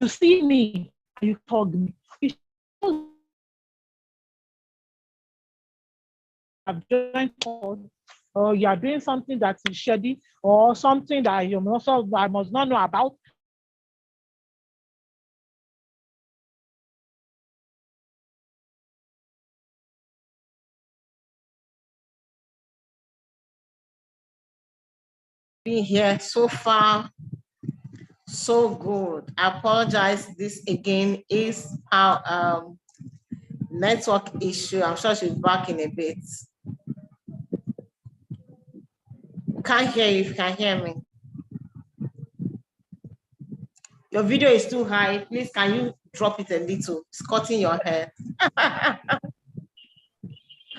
you see me and you hug me. You have joined or you are doing something that is shady or something that you also I must not know about. Being here so far, so good. I apologize. This again is our network issue. I'm sure she'll be back in a bit. Can't hear you if you can hear me. Your video is too high. Please, can you drop it a little? It's cutting your hair.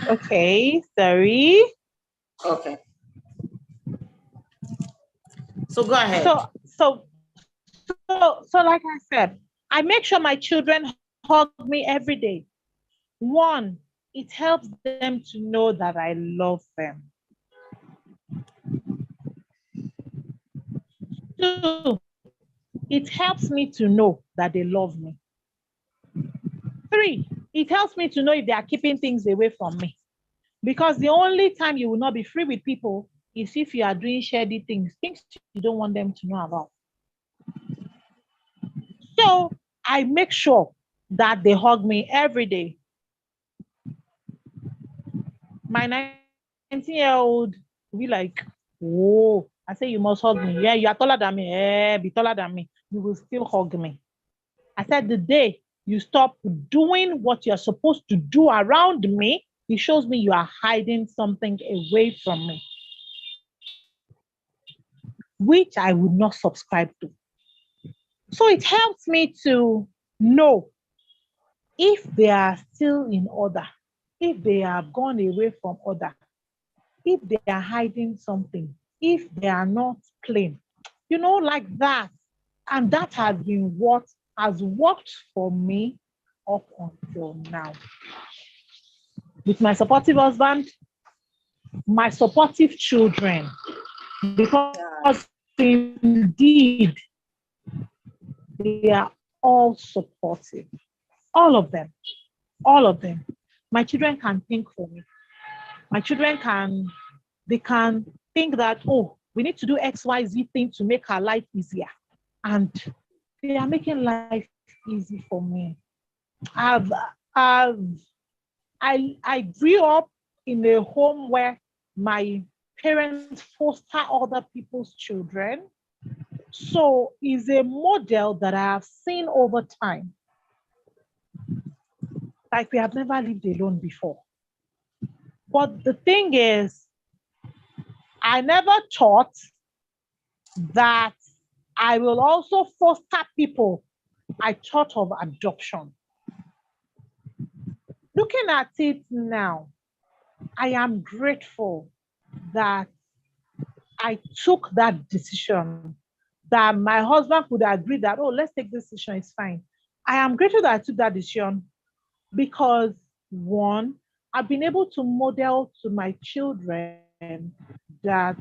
Okay, sorry. Okay. So go ahead. So like I said, I make sure my children hug me every day. One, it helps them to know that I love them. Two, it helps me to know that they love me. Three, it helps me to know if they are keeping things away from me. Because the only time you will not be free with people is if you are doing shady things you don't want them to know about. So I make sure that they hug me every day. My 19-year-old will be like, oh, I say, you must hug me. Yeah, you are taller than me. Be taller than me. You will still hug me. I said, the day you stop doing what you're supposed to do around me, it shows me you are hiding something away from me, which I would not subscribe to. So it helps me to know if they are still in order, if they have gone away from order, if they are hiding something, if they are not plain, like that. And that has been what has worked for me up until now. With my supportive husband, my supportive children, because indeed they are all supportive. All of them. All of them. My children can think for me. My children can think that, oh, we need to do XYZ thing to make our life easier. And they are making life easy for me. I grew up in a home where my parents foster other people's children. So it's a model that I have seen over time. Like we have never lived alone before. But the thing is, I never thought that I will also foster people. I thought of adoption. Looking at it now, I am grateful that I took that decision, that my husband could agree that, oh, let's take this decision, it's fine. I am grateful that I took that decision because, one, I've been able to model to my children that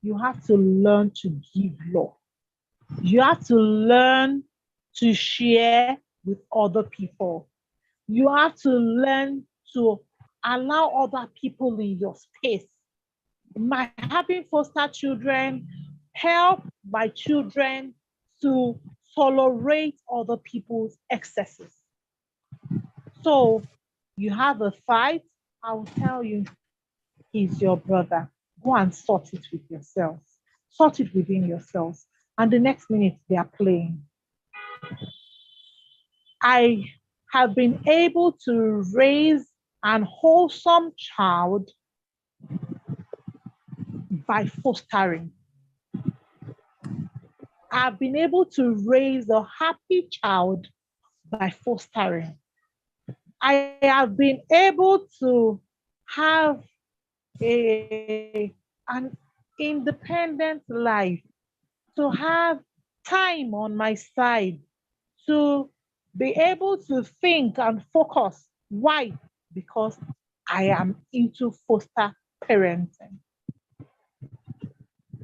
you have to learn to give love. You have to learn to share with other people. You have to learn to allow other people in your space. My having foster children help my children to tolerate other people's excesses. So you have a fight, I will tell you, he's your brother. Go and sort it with yourselves. Sort it within yourselves. And the next minute they are playing. I have been able to raise an wholesome child by fostering. I've been able to raise a happy child by fostering. I have been able to have an independent life, to have time on my side, to be able to think and focus. Why? Because I am into foster parenting.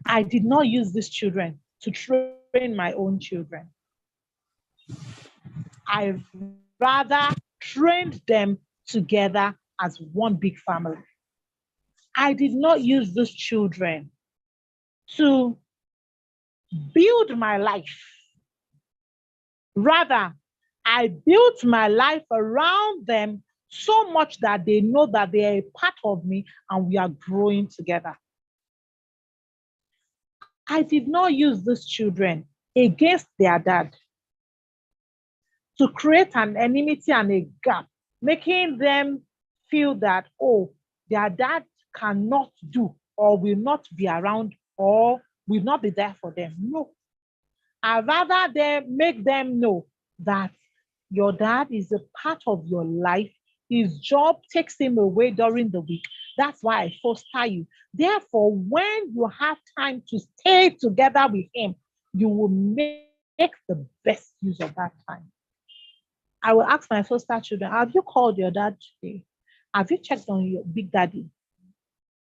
I did not use these children to train my own children. I rather trained them together as one big family. I did not use these children to build my life. Rather, I built my life around them so much that they know that they are a part of me and we are growing together. I did not use these children against their dad to create an enmity and a gap, making them feel that, oh, their dad cannot do or will not be around or will not be there for them. No. I rather make them know that your dad is a part of your life. His job takes him away during the week. That's why I foster you. Therefore, when you have time to stay together with him, you will make the best use of that time. I will ask my foster children, have you called your dad today? Have you checked on your big daddy?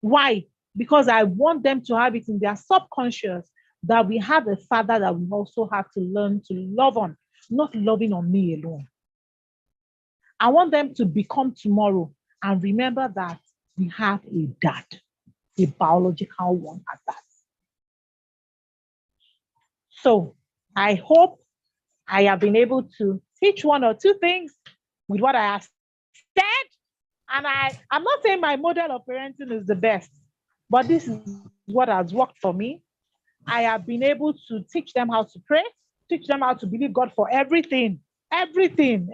Why? Because I want them to have it in their subconscious that we have a father that we also have to learn to love on, not loving on me alone. I want them to become tomorrow and remember that we have a dad, a biological one at that. So I hope I have been able to teach one or two things with what I have said. And I'm not saying my model of parenting is the best, but this is what has worked for me. I have been able to teach them how to pray, teach them how to believe God for everything, everything.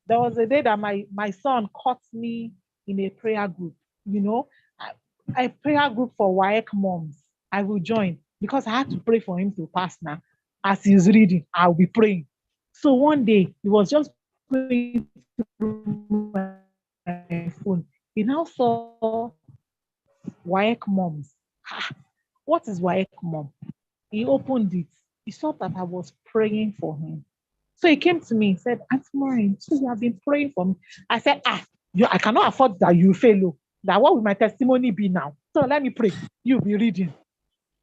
There was a day that my son caught me in a prayer group, a prayer group for Omo-Oikeh moms. I will join because I had to pray for him to pass now. As he's reading, I'll be praying. So one day, he was just going through my phone. He now saw Omo-Oikeh moms. What is Omo-Oikeh mom? He opened it. He saw that I was praying for him. So he came to me and said, Auntie Maureen, so you have been praying for me. I said, I cannot afford that you fail. That what will my testimony be now? So let me pray. You'll be reading.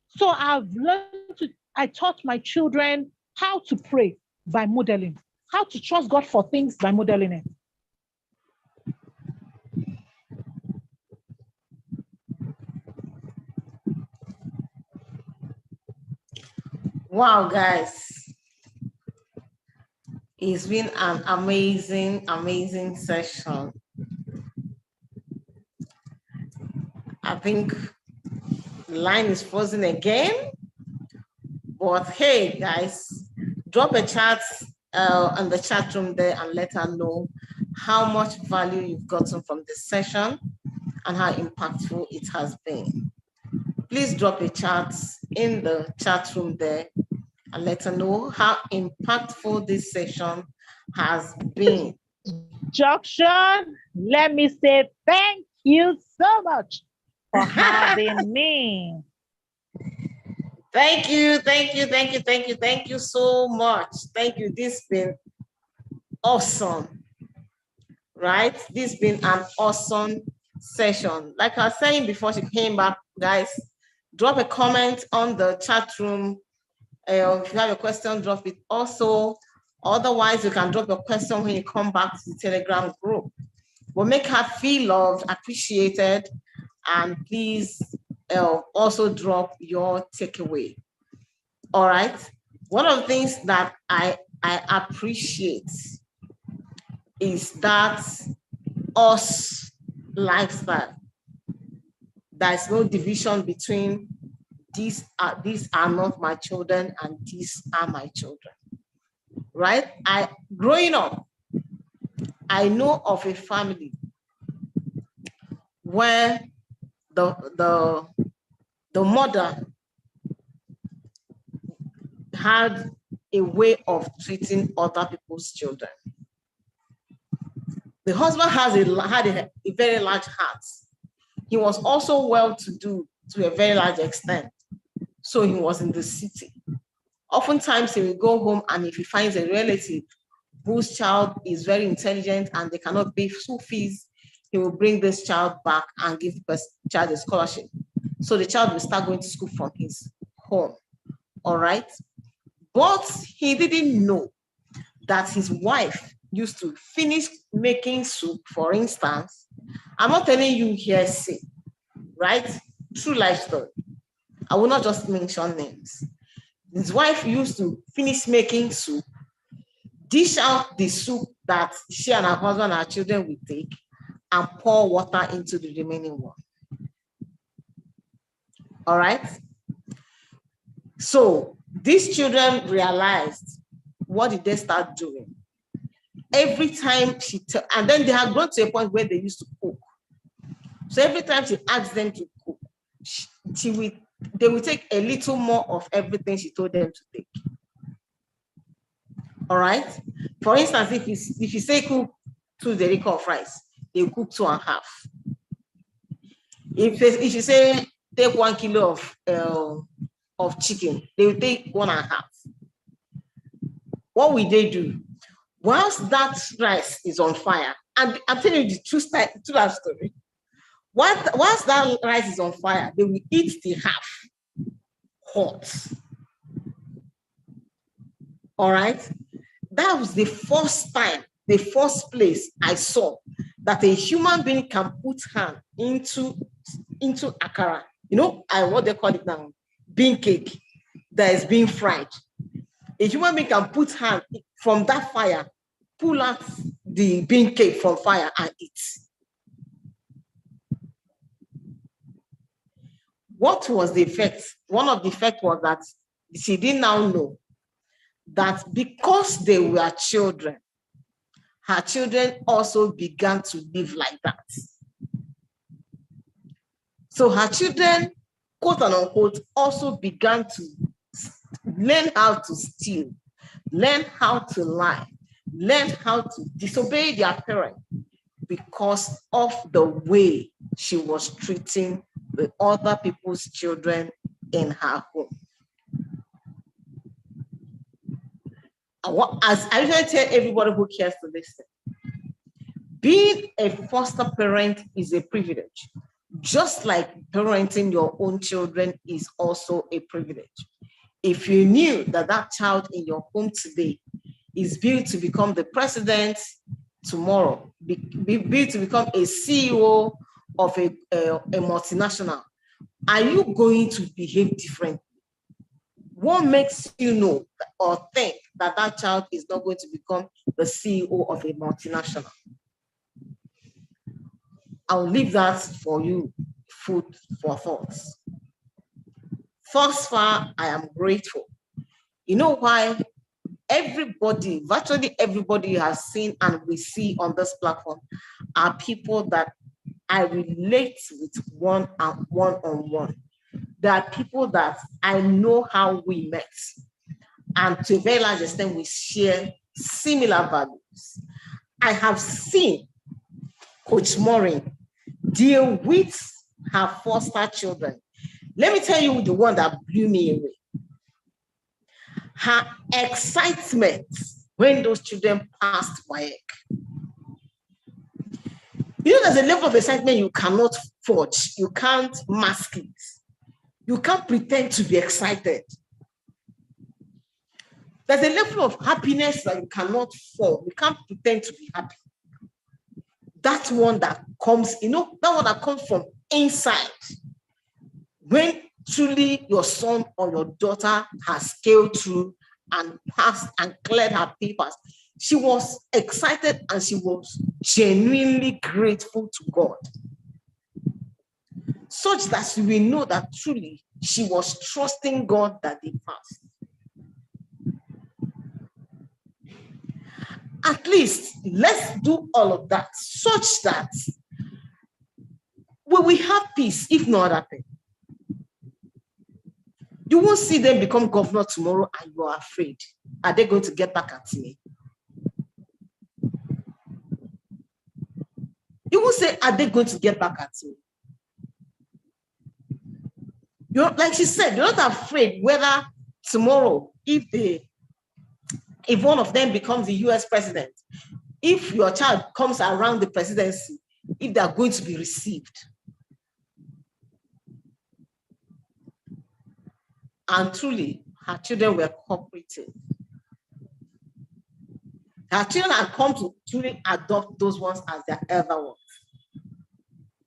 So I taught my children how to pray by modeling, how to trust God for things by modeling it. Wow, guys. It's been an amazing session. I think the line is frozen again. But hey, guys, drop a chat on the chat room there and let her know how much value you've gotten from this session and how impactful it has been. Please drop a chat in the chat room there and let her know how impactful this session has been. Junction, let me say thank you so much for having me. Thank you so much. Thank you. This has been awesome, right? This has been an awesome session. Like I was saying before she came back, guys, drop a comment on the chat room. If you have a question, drop it also. Otherwise, you can drop your question when you come back to the Telegram group. We'll make her feel loved, appreciated, and please also drop your takeaway. All right. One of the things that I appreciate is that us lifestyle. There's no division between these are not my children and these are my children. Right? Growing up, I know of a family where the mother had a way of treating other people's children. The husband had a very large heart. He was also well-to-do to a very large extent. So he was in the city. Oftentimes he will go home, and if he finds a relative whose child is very intelligent and they cannot pay school fees, he will bring this child back and give the child a scholarship. So the child will start going to school from his home. All right. But he didn't know that his wife used to finish making soup, for instance. I'm not telling you hearsay, right? True life story. I will not just mention names. His wife used to finish making soup, dish out the soup that she and her husband and her children would take, and pour water into the remaining one. All right? So these children realized, what did they start doing? Every time and then they had grown to a point where they used to cook. So every time she asked them to cook, they would take a little more of everything she told them to take. All right? For instance, if you say cook 2 derica of rice, they will cook 2.5. If you say take 1 kilo of chicken, they will take 1.5. What will they do? Whilst that rice is on fire, and I'm telling you the true life story, whilst that rice is on fire, they will eat the half hot. All right? That was the first time, the first place I saw that a human being can put hand into akara. You know, what they call it now, bean cake that is being fried. A human being can put hand from that fire, pull out the bean cake from fire and eat. What was the effect? One of the effects was that she did now know that because they were children, her children also began to live like that. So her children, quote and unquote, also began to learn how to steal, learn how to lie, learn how to disobey their parents because of the way she was treating the other people's children in her home. As I usually tell everybody who cares to listen, being a foster parent is a privilege, just like parenting your own children is also a privilege. If you knew that that child in your home today is built to become the president tomorrow, built to become a CEO of a multinational, are you going to behave differently? What makes you know or think that that child is not going to become the CEO of a multinational? I'll leave that for you, food for thoughts. Thus far, I am grateful. You know why? Everybody, virtually everybody you have seen and we see on this platform are people that I relate with one-on-one. There are people that I know how we met. And to a very large extent, we share similar values. I have seen Coach Maureen deal with her foster children. Let me tell you the one that blew me away. Her excitement when those children passed WAEC. You know, there's a level of excitement you cannot forge. You can't mask it. You can't pretend to be excited. There's a level of happiness that you cannot form. You can't pretend to be happy. That one that comes, you know, that one that comes from inside. When truly your son or your daughter has scaled through and passed and cleared her papers, she was excited and she was genuinely grateful to God, such that she will know that truly she was trusting God that they passed. At least let's do all of that such that we will have peace, if no other thing. You won't see them become governor tomorrow and you are afraid. Are they going to get back at me? You will say, are they going to get back at me? You're, like she said, you're not afraid whether tomorrow, if one of them becomes the US president, if your child comes around the presidency, if they are going to be received. And truly, her children were cooperating. Her children had come to truly adopt those ones as their elder ones.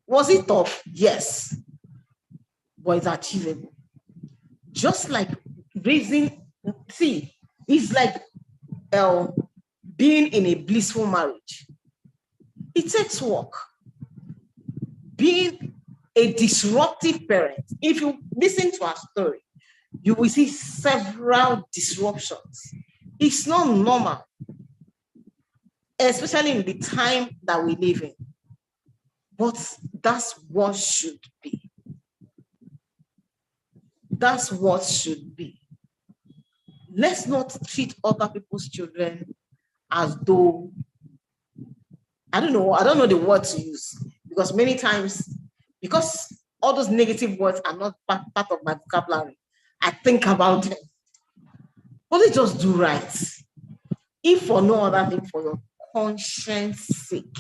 Was it tough? Yes. But it's achievable. Just like raising, see, it's like being in a blissful marriage. It takes work. Being a disruptive parent, if you listen to our story, you will see several disruptions. It's not normal, especially in the time that we live in. But that's what should be. That's what should be. Let's not treat other people's children as though, I don't know the word to use, because many times, because all those negative words are not part of my vocabulary, I think about them. But they just do right. If for no other thing, for your conscience sake.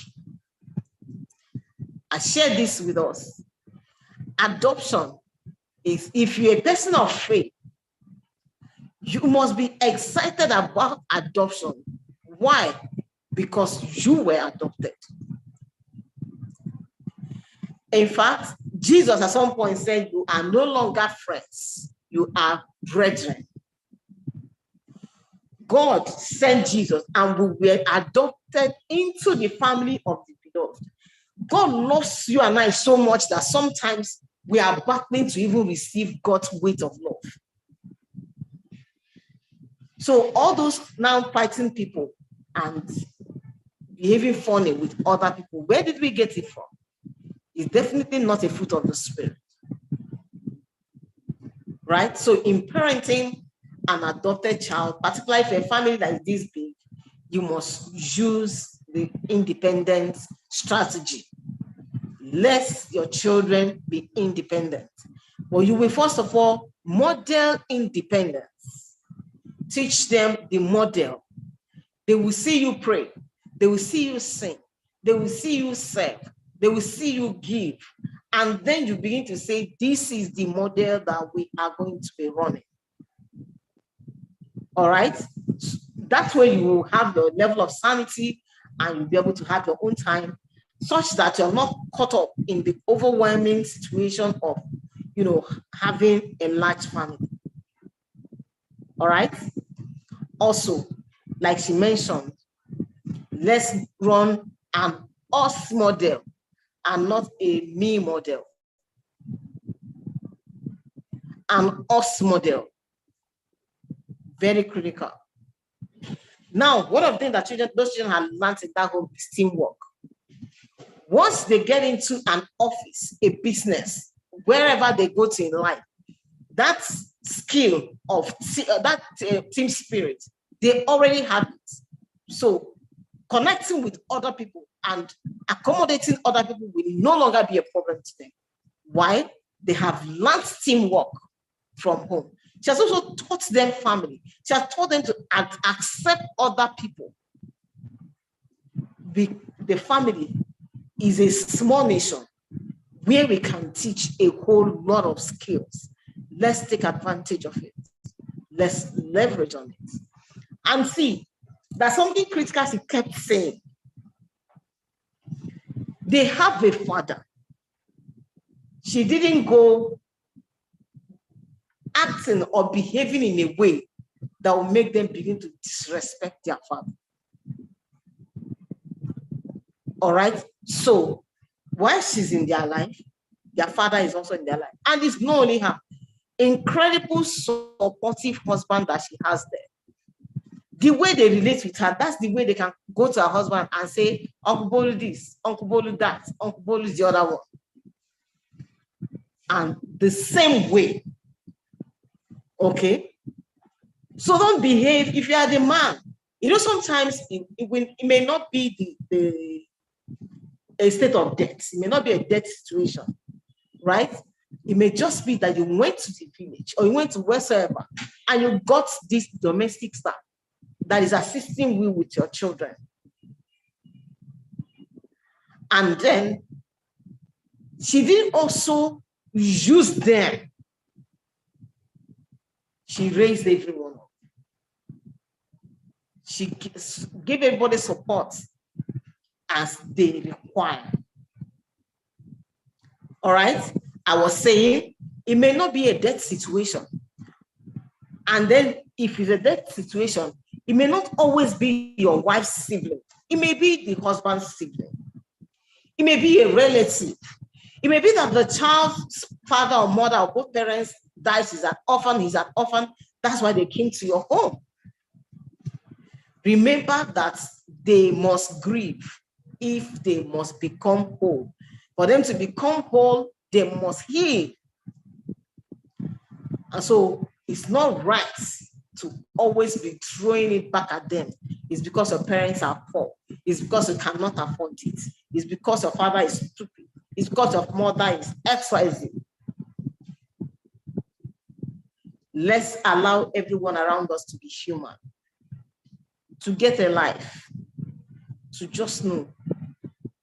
I share this with us. Adoption is, if you're a person of faith, you must be excited about adoption. Why? Because you were adopted. In fact, Jesus at some point said, you are no longer friends, you are brethren. God sent Jesus and we were adopted into the family of the beloved. God loves you and I so much that sometimes we are battling to even receive God's weight of love. So all those now fighting people and behaving funny with other people, where did we get it from? It's definitely not a fruit of the Spirit. Right? So in parenting an adopted child, particularly for a family that is this big, you must use the independent strategy. Let your children be independent. Well, you will first of all model independence. Teach them the model. They will see you pray. They will see you sing. They will see you serve. They will see you give. And then you begin to say, this is the model that we are going to be running. All right? That's where you will have your level of sanity and you'll be able to have your own time, such that you're not caught up in the overwhelming situation of, having a large family. All right? Also, like she mentioned, let's run an us model and not a me model. An us model. Very critical. Now, one of the things that those children have learned in that home is teamwork. Once they get into an office, a business, wherever they go to in life, that skill of team spirit, they already have it. So connecting with other people and accommodating other people will no longer be a problem to them. Why? They have learned teamwork from home. She has also taught them family. She has taught them to accept other people. The family is a small nation where we can teach a whole lot of skills. Let's take advantage of it. Let's leverage on it. And see, that's something critical she kept saying. They have a father. She didn't go acting or behaving in a way that will make them begin to disrespect their father. All right? So while she's in their life, their father is also in their life. And it's not only her. Incredible supportive husband that she has there. The way they relate with her, that's the way they can go to her husband and say, Uncle Bolu this, Uncle Bolu that, Uncle Bolu is the other one. And the same way. Okay? So don't behave, if you are the man, sometimes it may not be a state of death. It may not be a death situation, right? It may just be that you went to the village or you went to wherever and you got this domestic staff that is assisting you with your children. And then she didn't also use them. She raised everyone up. She gave everybody support as they require. All right? I was saying it may not be a death situation. And then if it's a death situation, it may not always be your wife's sibling. It may be the husband's sibling. It may be a relative. It may be that the child's father or mother or both parents dies, he's an orphan. That's why they came to your home. Remember that they must grieve if they must become whole. For them to become whole, they must heal. And so it's not right to always be throwing it back at them. It's because your parents are poor. It's because you cannot afford it. It's because your father is stupid. It's because your mother is XYZ. Let's allow everyone around us to be human, to get a life, to just know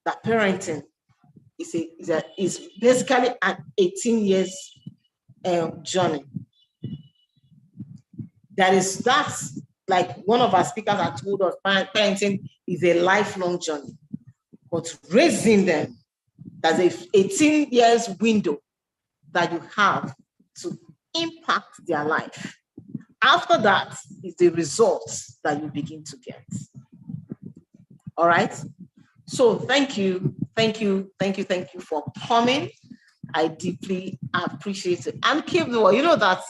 that parenting is basically an 18 years journey. That's like one of our speakers had told us, parenting is a lifelong journey. But raising them, there's a 18 years window that you have to impact their life. After that is the results that you begin to get. All right. So thank you for coming. I deeply appreciate it. And keep the word. You know that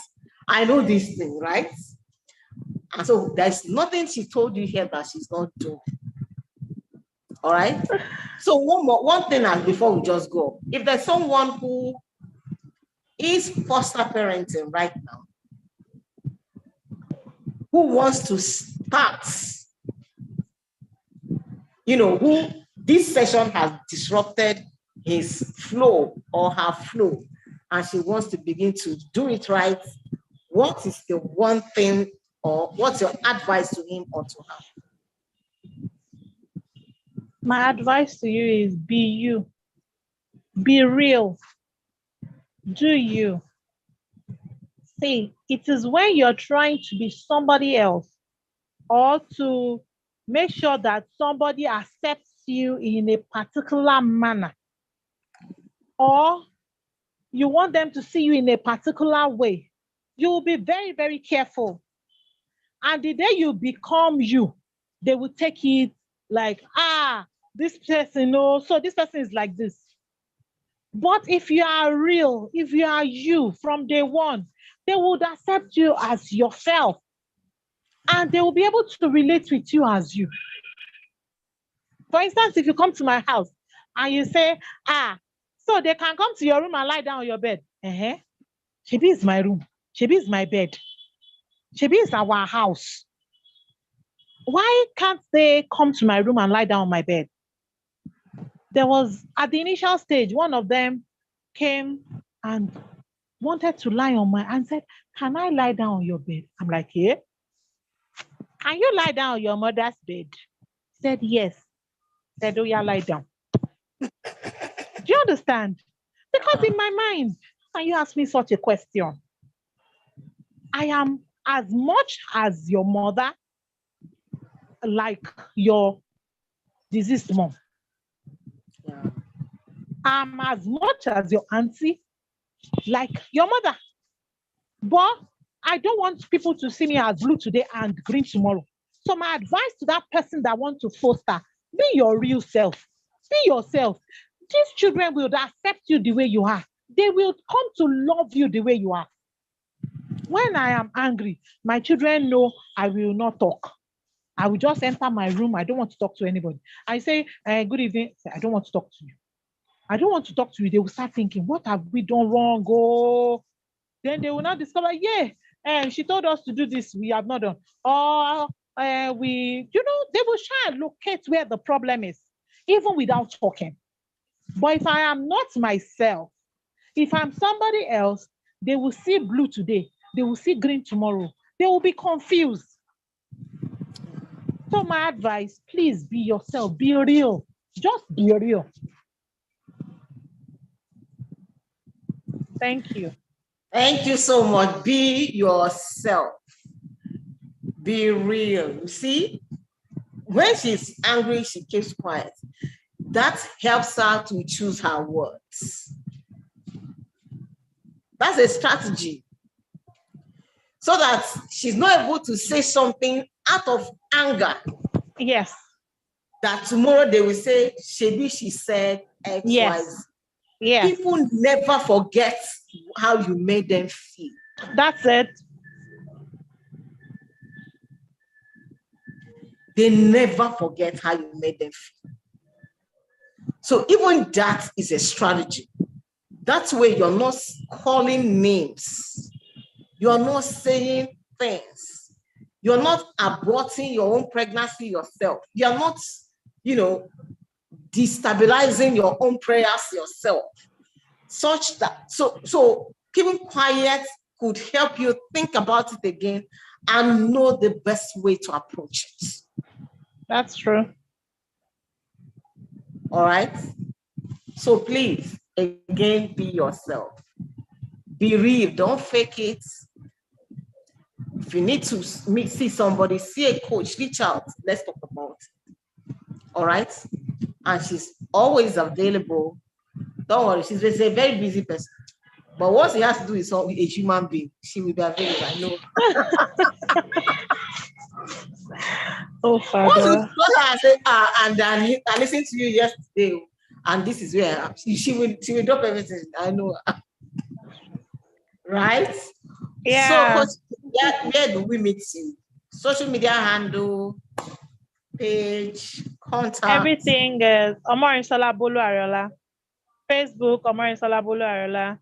I know this thing, right? And so there's nothing she told you here that she's not doing. All right. So one thing before we just go. If there's someone who is foster parenting right now, who wants to start, who this session has disrupted his flow or her flow, and she wants to begin to do it right, what is the one thing or what's your advice to him or to her? My advice to you is be you. Be real. Do you. See, it is when you're trying to be somebody else or to make sure that somebody accepts you in a particular manner, or you want them to see you in a particular way, you will be very, very careful. And the day you become you, they will take it like, this person, so this person is like this. But if you are real, if you are you from day one, they would accept you as yourself. And they will be able to relate with you as you. For instance, if you come to my house and you say, so they can come to your room and lie down on your bed. Shebi is my room. Shebi is my bed. Shebi is our house. Why can't they come to my room and lie down on my bed? There was, at the initial stage, one of them came and wanted to lie on my and said, can I lie down on your bed? I'm like, yeah. Can you lie down on your mother's bed? Said, yes. Said, oh, yeah, lie down. Do you understand? Because in my mind, when you ask me such a question, I am as much as your mother, like your deceased mom. Yeah. I'm as much as your auntie, like your mother. But I don't want people to see me as blue today and green tomorrow. So my advice to that person that wants to foster, be your real self. Be yourself. These children will accept you the way you are. They will come to love you the way you are. When I am angry, my children know I will not talk. I will just enter my room. I don't want to talk to anybody. I say, good evening. I don't want to talk to you. I don't want to talk to you. They will start thinking, what have we done wrong? Oh, then they will not discover, yeah, she told us to do this. We have not done. Or they will try and locate where the problem is, even without talking. But if I am not myself, if I'm somebody else, they will see blue today. They will see green tomorrow. They will be confused. So my advice, please be yourself. Be real. Just be real. Thank you. Thank you so much. Be yourself. Be real. You see, when she's angry, she keeps quiet. That helps her to choose her words. That's a strategy. So that she's not able to say something out of anger. Yes. That tomorrow they will say, Shebi, she said X, yes. Y, Z. Yes. People never forget how you made them feel. That's it. They never forget how you made them feel. So even that is a strategy. That way you're not calling names. You're not saying things. You're not aborting your own pregnancy yourself. You're not, destabilizing your own prayers yourself. Such that, so keeping quiet could help you think about it again and know the best way to approach it. That's true. All right. So please, again, be yourself. Be real. Don't fake it. If you need to see somebody, see a coach, reach out. Let's talk about it. All right. And she's always available. Don't worry. She's a very busy person. But what she has to do is a human being. She will be available. I know. Oh, Father. Once you her and say, and I listened to you yesterday, and this is where she will drop everything. I know. Right? Yeah. So, where do we meet you? Social media handle, page, contact. Everything is Omorinsola Bolu-Areola. Facebook, Omorinsola Bolu-Areola.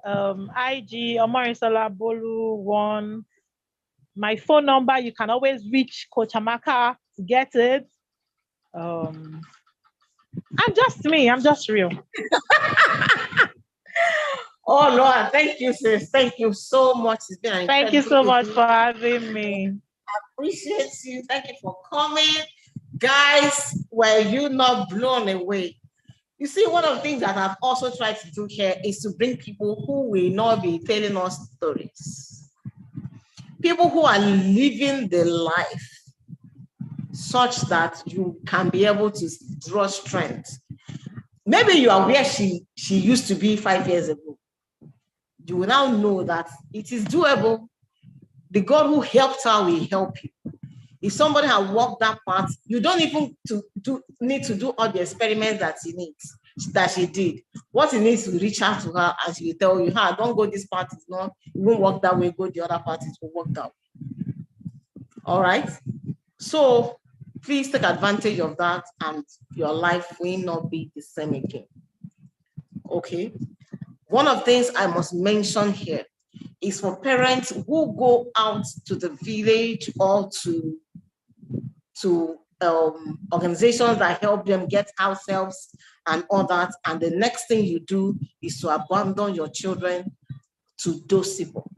IG, Omorinsola Bolu-1. My phone number, you can always reach Coach Amaka to get it. I'm just me. I'm just real. Oh, Lord, thank you, sis. Thank you so much. It's been Thank you so much for having me. I appreciate you. Thank you for coming. Guys, were you not blown away? You see, one of the things that I've also tried to do here is to bring people who will not be telling us stories. People who are living the life such that you can be able to draw strength. Maybe you are where she used to be 5 years ago. You will now know that it is doable. The God who helped her will help you. If somebody has walked that path, you don't even need to do all the experiments that she did. What you need to reach out to her and she will tell you, don't go this path, it's not, it won't work that way, go the other path, it will work that way. All right. So please take advantage of that and your life will not be the same again. Okay. One of the things I must mention here is for parents who go out to the village or to organizations that help them get house helps and all that. And the next thing you do is to abandon your children to those people.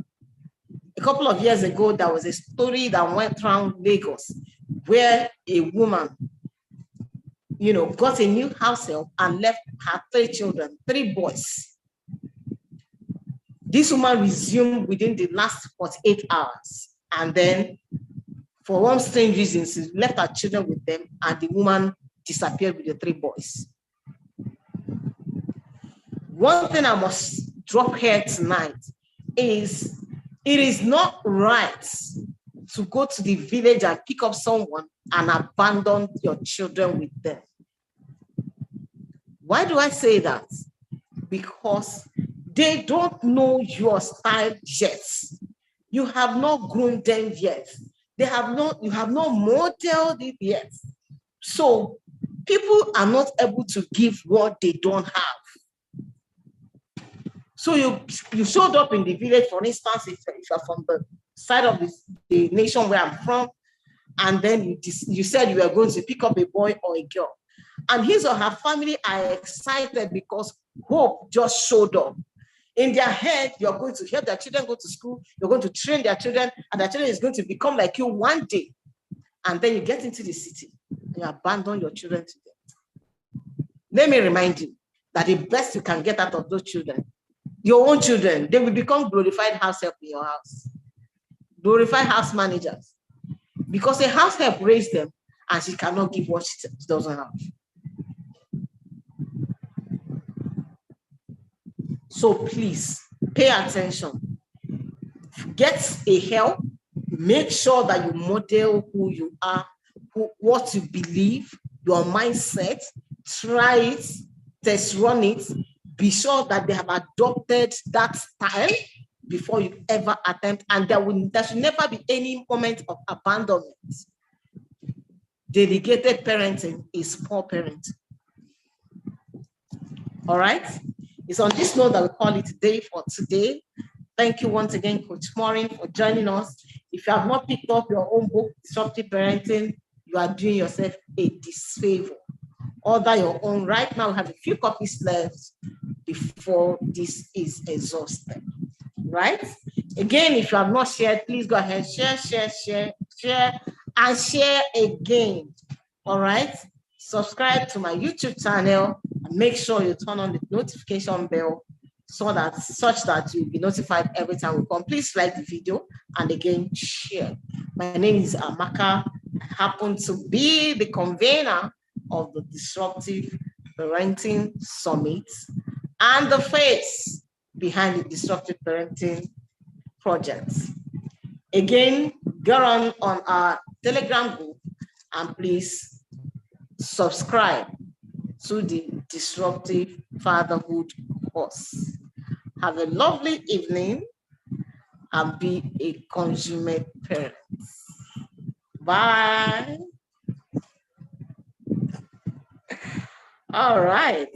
A couple of years ago, there was a story that went around Lagos where a woman, got a new house help and left her 3 children, 3 boys. This woman resumed within the last 48 hours. And then, for one strange reason, she left her children with them, and the woman disappeared with the 3 boys. One thing I must drop here tonight is it is not right to go to the village and pick up someone and abandon your children with them. Why do I say that? Because they don't know your style yet. You have not grown them yet. You have not modeled it yet. So people are not able to give what they don't have. So you showed up in the village, for instance, if you're from the side of the nation where I'm from, and then you said you were going to pick up a boy or a girl. And his or her family are excited because hope just showed up. In their head, you're going to help their children go to school, you're going to train their children, and their children is going to become like you one day. And then you get into the city and you abandon your children to them. Let me remind you that the best you can get out of those children, your own children, they will become glorified house help in your house. Glorified house managers. Because a house help raised them and she cannot give what she doesn't have. So please pay attention. Get a help. Make sure that you model who you are, what you believe, your mindset. Try it, test run it. Be sure that they have adopted that style before you ever attempt, and there should never be any moment of abandonment. Delegated parenting is poor parenting. All right? It's on this note that we call it day for today. Thank you once again, Coach Maureen, for joining us. If you have not picked up your own book, Disruptive Parenting, you are doing yourself a disfavor. Order your own right now. We have a few copies left before this is exhausted. Right? Again, if you have not shared, please go ahead, share, and share again. All right? Subscribe to my YouTube channel and make sure you turn on the notification bell such that you'll be notified every time we come. Please like the video and again, share. My name is Amaka. I happen to be the convener of the Disruptive Parenting Summit and the face behind the Disruptive Parenting Project. Again, go on our Telegram group and please subscribe to the Disruptive Fatherhood course. Have a lovely evening and be a consummate parent. Bye. All right.